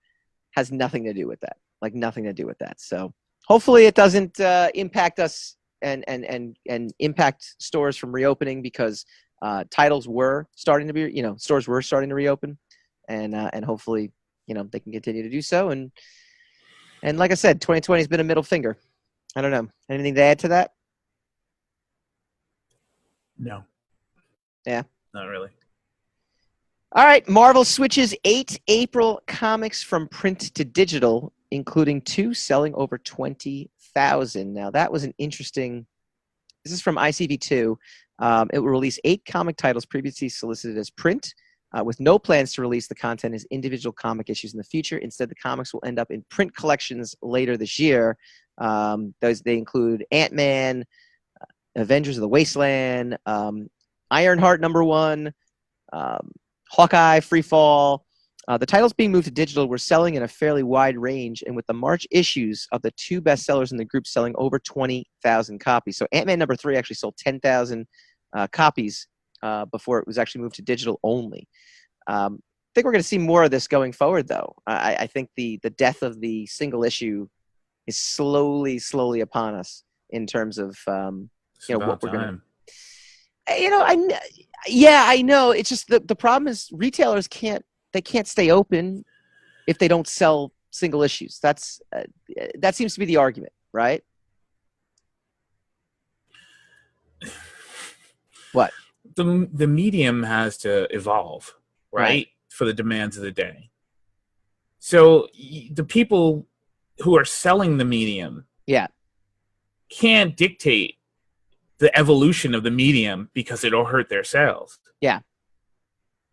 has nothing to do with that. Like nothing to do with that. So hopefully it doesn't impact us and impact stores from reopening, because Titles were starting to be, stores were starting to reopen, and hopefully, they can continue to do so. And like I said, 2020 has been a middle finger. I don't know. Anything to add to that? No. Yeah. Not really. All right. Marvel switches 8 April comics from print to digital, including 2 selling over 20,000. Now, that was an interesting. This is from ICV2. It will release 8 comic titles previously solicited as print, with no plans to release the content as individual comic issues in the future. Instead, the comics will end up in print collections later this year. They include Ant-Man, Avengers of the Wasteland, Ironheart #1, Hawkeye, Freefall. The titles being moved to digital were selling in a fairly wide range, and with the March issues of the 2 bestsellers in the group selling over 20,000 copies. So Ant-Man #3 actually sold 10,000 copies before it was actually moved to digital only. I think we're going to see more of this going forward, though. I think the death of the single issue is slowly upon us in terms of what we're going to. I know. It's just the problem is retailers can't stay open if they don't sell single issues. That seems to be the argument, right? What? The medium has to evolve, right? For the demands of the day. So the people who are selling the medium can't dictate the evolution of the medium because it'll hurt their sales. Yeah.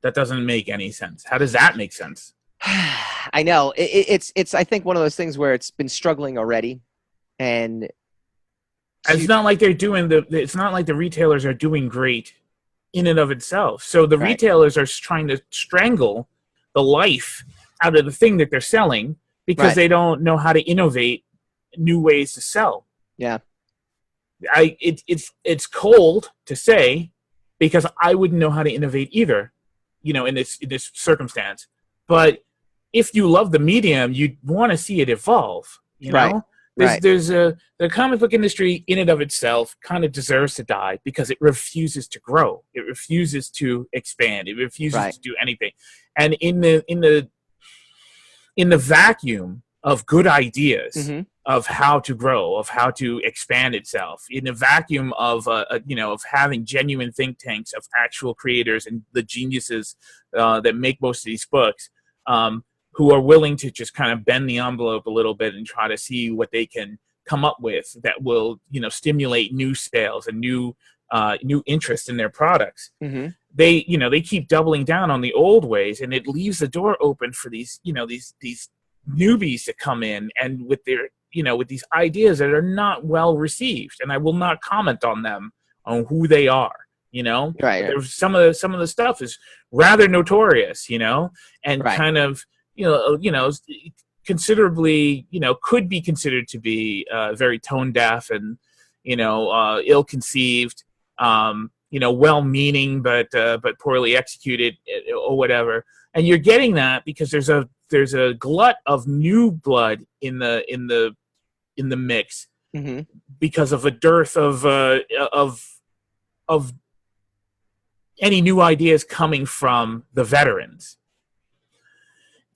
That doesn't make any sense. How does that make sense? I know. It's I think one of those things where it's been struggling already, and it's not like it's not like the retailers are doing great in and of itself. So the retailers are trying to strangle the life out of the thing that they're selling because they don't know how to innovate new ways to sell. Yeah. It's cold to say because I wouldn't know how to innovate either, in this circumstance. But if you love the medium, you want to see it evolve. The comic book industry in and of itself kind of deserves to die because it refuses to grow. It refuses to expand. It refuses to do anything. And in the vacuum of good ideas of how to grow, of how to expand itself, in a vacuum of of having genuine think tanks of actual creators and the geniuses that make most of these books, who are willing to just kind of bend the envelope a little bit and try to see what they can come up with that will stimulate new sales and new interest in their products. They keep doubling down on the old ways, and it leaves the door open for these these newbies to come in and with their with these ideas that are not well received, and I will not comment on them on who they are. There's some of the stuff is rather notorious, and kind of considerably could be considered to be very tone deaf and ill-conceived, well-meaning but poorly executed or whatever. And you're getting that because there's a glut of new blood in the mix because of a dearth of any new ideas coming from the veterans.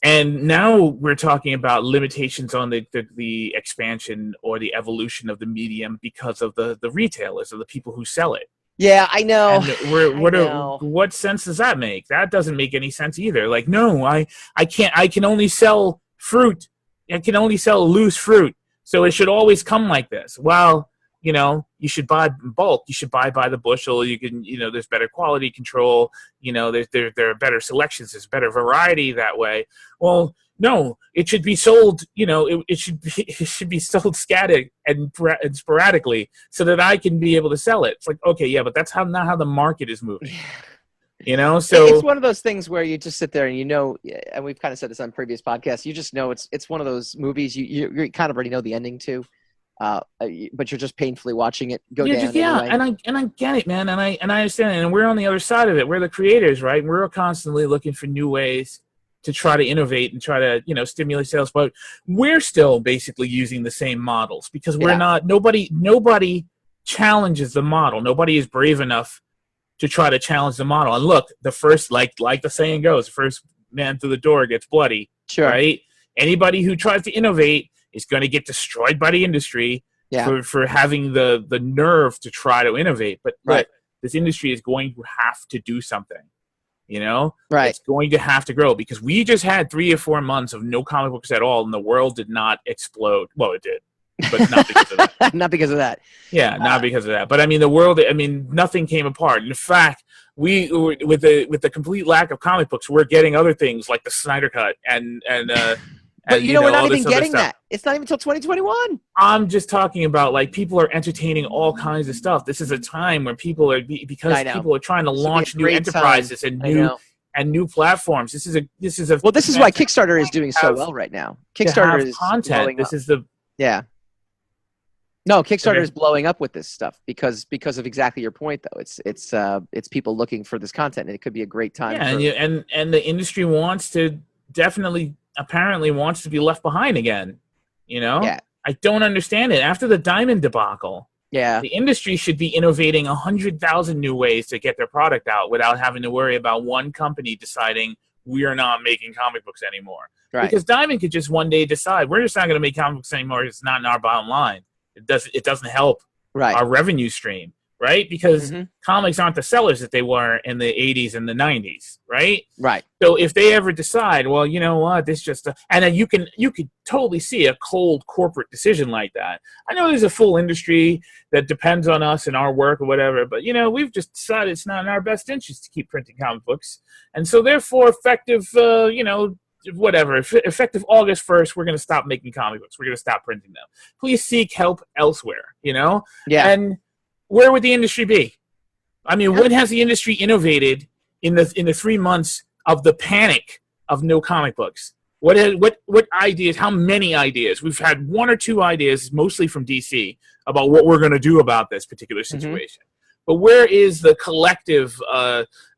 And now we're talking about limitations on the expansion or the evolution of the medium because of the retailers or the people who sell it. Yeah, I know. And what sense does that make? That doesn't make any sense either. Like, no, I can only sell fruit. I can only sell loose fruit. So it should always come like this. Well, you should buy in bulk. You should buy by the bushel. You can, there's better quality control. There are better selections. There's better variety that way. Well, no, it should be sold. It should be sold scattered and sporadically so that I can be able to sell it. It's like, okay, yeah, but that's not how the market is moving. So it's one of those things where you just sit there and and we've kind of said this on previous podcasts. You just know it's one of those movies you kind of already know the ending to. But you're just painfully watching it go down. Anyway. And I get it, man, and I understand it, and we're on the other side of it. We're the creators, right? We're constantly looking for new ways to try to innovate and try to stimulate sales, but we're still basically using the same models because we're not. Nobody challenges the model. Nobody is brave enough to try to challenge the model. And look, the first, like the saying goes, first man through the door gets bloody. Sure. Right? Anybody who tries to innovate is going to get destroyed by the industry for having the nerve to try to innovate. But look, this industry is going to have to do something. You know, it's going to have to grow, because we just had 3 or 4 months of no comic books at all, and the world did not explode. Well, it did, but not because of that. Not because of that. Yeah, not because of that. But I mean, the world. I mean, nothing came apart. In fact, we with the complete lack of comic books, we're getting other things like the Snyder Cut But you know, we're not even getting that. It's not even until 2021. I'm just talking about, like, people are entertaining all kinds of stuff. This is a time where people are people are trying to launch new enterprises and new platforms. This is why Kickstarter is doing so well right now. Kickstarter is content. This is Kickstarter is blowing up with this stuff because of exactly your point, though. It's people looking for this content, and it could be a great time. Yeah, and the industry apparently wants to be left behind again. You know? Yeah. I don't understand it. After the Diamond debacle, the industry should be innovating 100,000 new ways to get their product out without having to worry about one company deciding we are not making comic books anymore. Right. Because Diamond could just one day decide we're just not going to make comic books anymore. It's not in our bottom line. It doesn't help our revenue stream. Right? Because comics aren't the sellers that they were in the 80s and the 90s, right? Right. So if they ever decide, well, you know what, this just and then you could totally see a cold corporate decision like that. I know there's a full industry that depends on us and our work or whatever, but, you know, we've just decided it's not in our best interest to keep printing comic books. And so therefore, effective August 1st, we're going to stop making comic books. We're going to stop printing them. Please seek help elsewhere, you know? Yeah. And where would the industry be? I mean, when has the industry innovated in the 3 months of the panic of no comic books? What ideas? How many ideas? We've had 1 or 2 ideas, mostly from DC, about what we're going to do about this particular situation. But where is the collective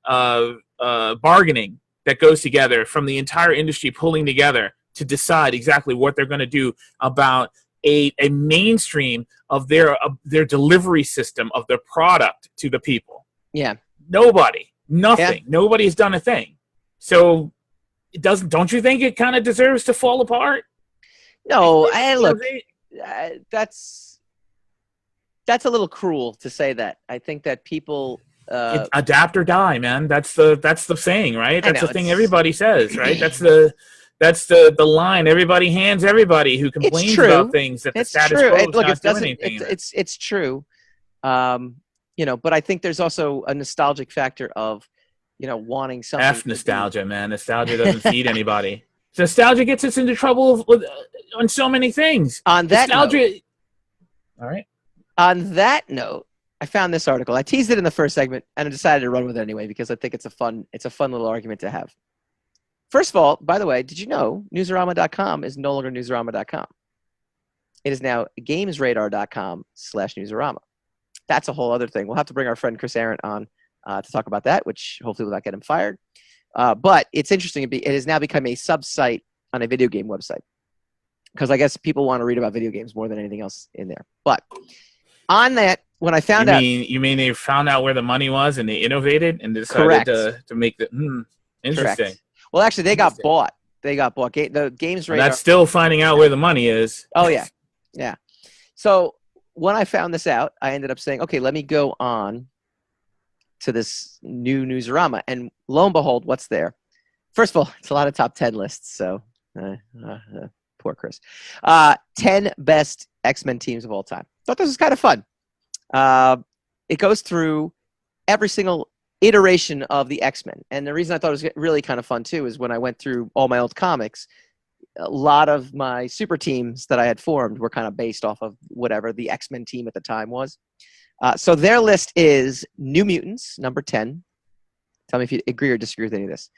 bargaining that goes together from the entire industry pulling together to decide exactly what they're going to do about a mainstream of their delivery system of their product to the people? Yeah. Nothing. Yeah. Nobody's done a thing. So don't you think it kind of deserves to fall apart? No, that's a little cruel to say that. I think that people adapt or die, man. That's the saying, right? That's the thing everybody says, right? That's the line everybody hands everybody who complains about things that the status quo is not doing anything. It's true. But I think there's also a nostalgic factor of, wanting something. Nostalgia, man. Nostalgia doesn't feed anybody. Nostalgia gets us into trouble on so many things. On that nostalgia. Note, all right. On that note, I found this article. I teased it in the first segment, and I decided to run with it anyway because I think it's a fun little argument to have. First of all, by the way, did you know Newsarama.com is no longer Newsarama.com? It is now GamesRadar.com/Newsarama. That's a whole other thing. We'll have to bring our friend Chris Arendt on to talk about that, which hopefully will not get him fired. But it's interesting. It has now become a sub-site on a video game website because I guess people want to read about video games more than anything else in there. But on that, when I found out... You mean they found out where the money was and they innovated and decided to make the... interesting. Correct. Well, actually, they got bought. The Games Radar... That's still finding out where the money is. Oh, yeah. Yeah. So when I found this out, I ended up saying, okay, let me go on to this new Newsarama. And lo and behold, what's there? First of all, it's a lot of top 10 lists. So poor Chris. 10 best X-Men teams of all time. Thought this was kind of fun. It goes through every single iteration of the X-Men. And the reason I thought it was really kind of fun, too, is when I went through all my old comics, a lot of my super teams that I had formed were kind of based off of whatever the X-Men team at the time was. So their list is New Mutants, number 10. Tell me if you agree or disagree with any of this.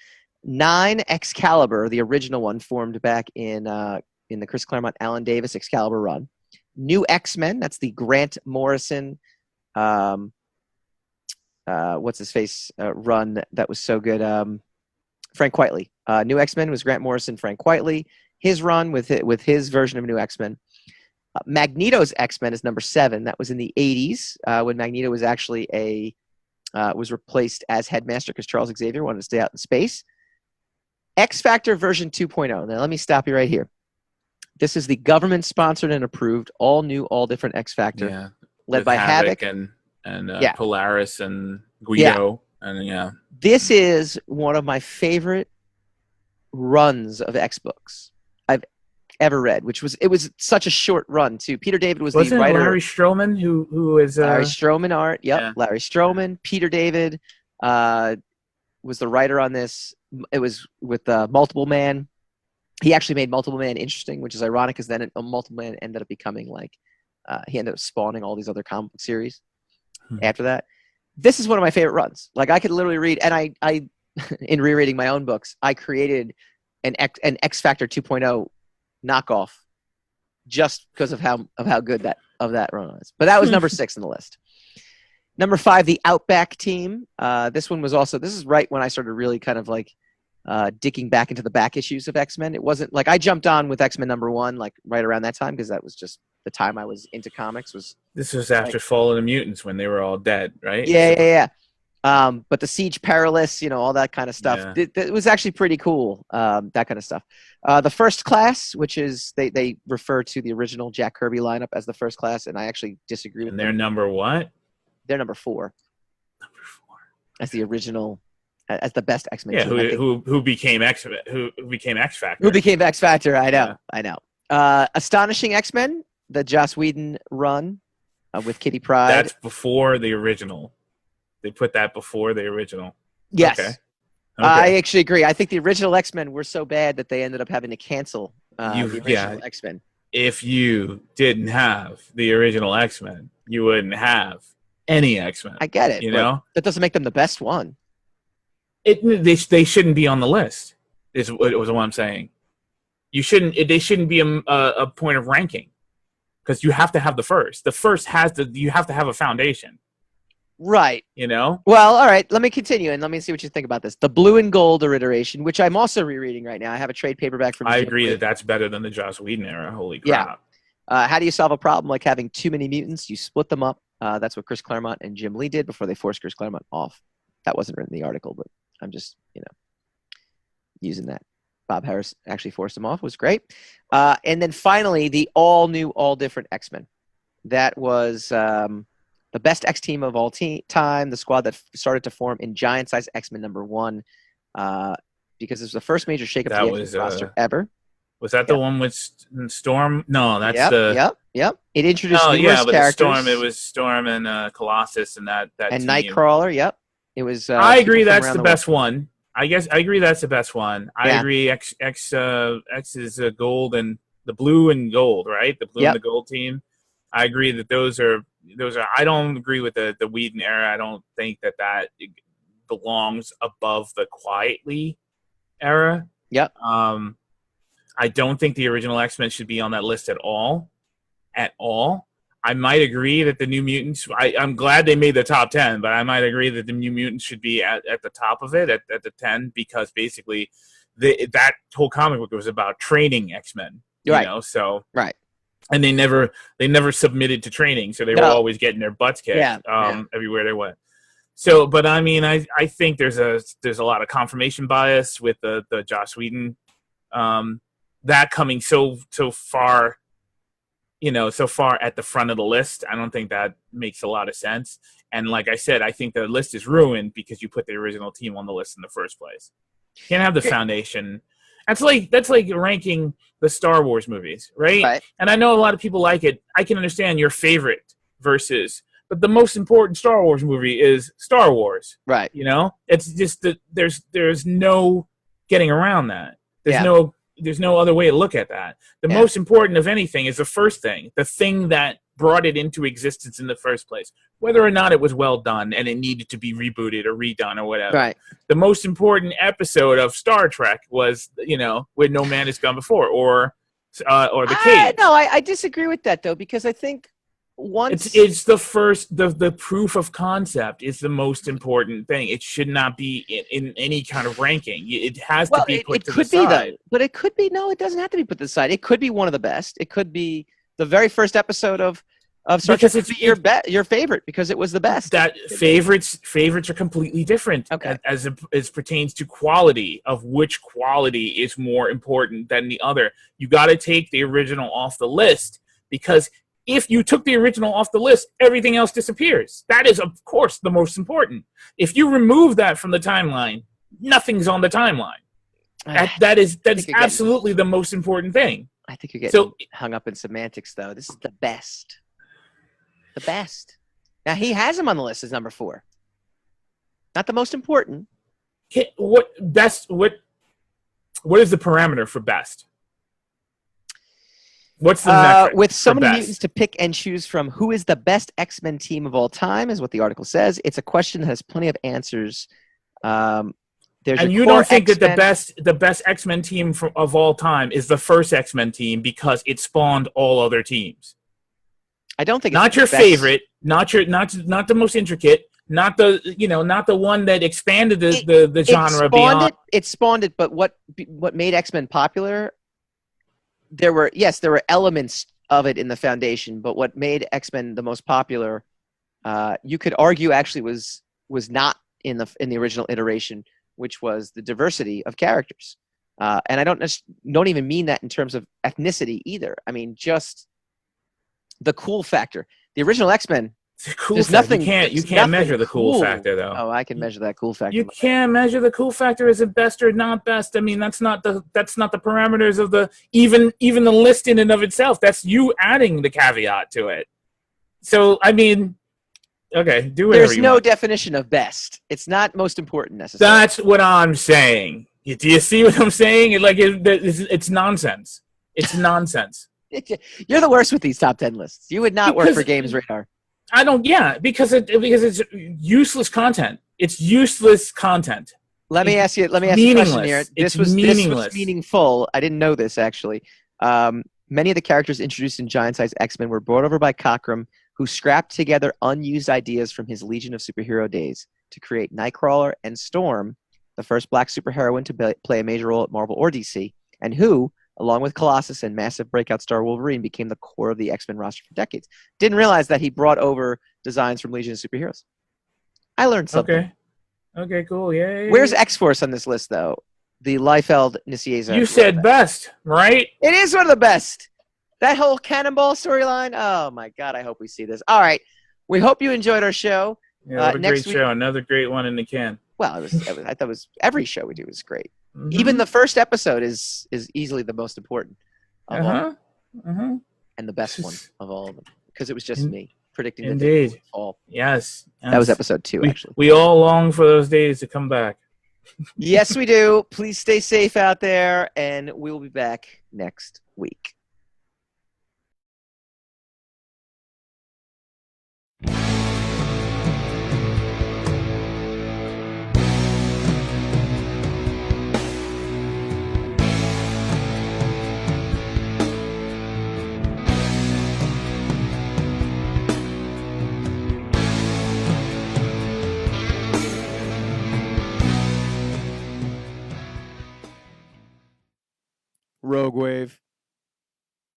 9, Excalibur, the original one, formed back in the Chris Claremont, Alan Davis Excalibur run. New X-Men, that's the Grant Morrison, run that was so good. Frank Quitely. New X-Men was Grant Morrison, Frank Quitely. His run with his version of New X-Men. Magneto's X-Men is number 7. That was in the 80s when Magneto was actually a was replaced as headmaster because Charles Xavier wanted to stay out in space. X Factor version 2.0. Now, let me stop you right here. This is the government-sponsored and approved, all-new, all-different X Factor, led with by Havoc and Polaris and Guido. Yeah. And This is one of my favorite runs of X books I've ever read, it was such a short run too. Peter David was the writer. Larry Stroman who is Larry Stroman art. Yep, yeah. Larry Stroman. Peter David was the writer on this. It was with Multiple Man. He actually made Multiple Man interesting, which is ironic because then Multiple Man ended up becoming like he ended up spawning all these other comic book series after that. This is one of my favorite runs. Like I could literally read, and I in rereading my own books, I created an X Factor 2.0 knockoff just because of how good that run was. But that was number 6 on the list. Number 5, the Outback team. This is right when I started really kind of like digging back into the back issues of X-Men. It wasn't like I jumped on with X-Men number 1 like right around that time because that was just the time I was into comics. This was after Fall of the Mutants when they were all dead, right? Yeah. But the Siege Perilous, all that kind of stuff. Yeah. It was actually pretty cool, that kind of stuff. The First Class, which is, they refer to the original Jack Kirby lineup as the First Class, and I actually disagree with them. And they're number what? They're number 4. Number 4. As the original, as the best X-Men Yeah, team. who became X Factor. Who became X Factor, I know. Yeah. I know. Astonishing X-Men, the Joss Whedon run with Kitty Pryde. That's before the original. They put that before the original. Yes. Okay. I actually agree. I think the original X-Men were so bad that they ended up having to cancel the original X-Men. If you didn't have the original X-Men, you wouldn't have any X-Men. I get it. You know? That doesn't make them the best one. They shouldn't be on the list, is what I'm saying. They shouldn't be a point of ranking because you have to have the first. The first you have to have a foundation. Right. Well, all right. Let me continue and let me see what you think about this. The Blue and Gold iteration, which I'm also rereading right now. I have a trade paperback from. I agree that's better than the Joss Whedon era. Holy crap! Yeah. How do you solve a problem like having too many mutants? You split them up. That's what Chris Claremont and Jim Lee did before they forced Chris Claremont off. That wasn't written in the article, but I'm just using that. Bob Harris actually forced him off. It was great. And then finally, the all new, all different X-Men. That was. The best X team of all time, the squad that started to form in Giant Size X-Men number 1, because it was the first major shakeup of the X-Men roster ever. Was that the one with Storm? No, that's the. Yep. It introduced numerous characters. Storm. It was Storm and Colossus and that and team. Nightcrawler. Yep. It was. I agree that's the best one. I agree that's the best one. I agree X is gold and the blue and gold, right? The blue and the gold team. I agree that those are. I don't agree with the Whedon era. I don't think that belongs above the Quietly era. Yep. I don't think the original X-Men should be on that list at all. I might agree that the New Mutants. I'm glad they made the top 10, but I might agree that the New Mutants should be at the top of it at the 10 because basically that whole comic book was about training X-Men. So right. And they never submitted to training, so they were always getting their butts kicked everywhere they went. So, but I mean, I think there's a lot of confirmation bias with the Joss Whedon, that coming so far, so far at the front of the list. I don't think that makes a lot of sense. And like I said, I think the list is ruined because you put the original team on the list in the first place. You can't have the foundation. That's like ranking the Star Wars movies, right? And I know a lot of people like it. I can understand your favorite versus, but the most important Star Wars movie is Star Wars, right? It's just that there's no getting around that. There's no other way to look at that. The most important of anything is the first thing, the thing that brought it into existence in the first place, whether or not it was well done and it needed to be rebooted or redone or whatever. Right. The most important episode of Star Trek was, Where No Man Has Gone Before, or The Cage. No, I disagree with that though, because I think once it's the first, the proof of concept is the most important thing. It should not be in any kind of ranking. It has to be put to the side. But it could be, no, it doesn't have to be put to the side. It could be one of the best. It could be the very first episode of of Star Because Trek it's your favorite because it was the best. That favorites are completely different as pertains to quality, of which quality is more important than the other. You got to take the original off the list, because if you took the original off the list, everything else disappears. That is, of course, the most important. If you remove that from the timeline, nothing's on the timeline. That's absolutely the most important thing. I think you're getting hung up in semantics, though. This is the best. The best. Now, he has him on the list as number 4. Not the most important. What is the parameter for best? What's the metric? With so many best? mutants to pick and choose from, who is the best X-Men team of all time, is what the article says. It's a question that has plenty of answers. And you don't think that the best X-Men team of all time is the first X-Men team because it spawned all other teams? I don't think not your favorite, not the most intricate, not the one that expanded the genre beyond. It spawned it, but what made X-Men popular? There were elements of it in the foundation, but what made X-Men the most popular, you could argue actually was not in the original iteration, which was the diversity of characters. And I don't even mean that in terms of ethnicity either. I mean just the cool factor. The original X-Men, there's nothing. You can't measure the cool factor, though. Oh, I can measure that cool factor. You can't measure the cool factor as it best or not best. I mean, that's not the parameters of the even the list in and of itself. That's you adding the caveat to it. So I mean, okay, do whatever There's you no want. definition of best. It's not most important necessarily. That's what I'm saying. Do you see what I'm saying? It's nonsense. It's nonsense. You're the worst with these top 10 lists. You would not work for Games Radar. I don't. Yeah, because it's useless content. It's useless content. Let me ask you a question here. This was meaningful. I didn't know this actually. Many of the characters introduced in Giant Size X-Men were brought over by Cockrum, who scrapped together unused ideas from his Legion of Superhero days to create Nightcrawler and Storm, the first black superheroine to play a major role at Marvel or DC, and who, along with Colossus and massive breakout star Wolverine, became the core of the X-Men roster for decades. Didn't realize that he brought over designs from Legion of Superheroes. I learned something. Okay, cool. Yeah. Where's X-Force on this list, though? The Liefeld Nicieza. You said best, right? It is one of the best. That whole Cannonball storyline. Oh, my God. I hope we see this. All right. We hope you enjoyed our show. Yeah, what a great show. Another great one in the can. Well, I thought it was every show we do is great. Mm-hmm. Even the first episode is easily the most important of all, and the best one of all of them, because it was just me predicting. Indeed. All. Yes. That was episode 2, actually. We all long for those days to come back. Yes, we do. Please stay safe out there, and we will be back next week. Rogue Wave.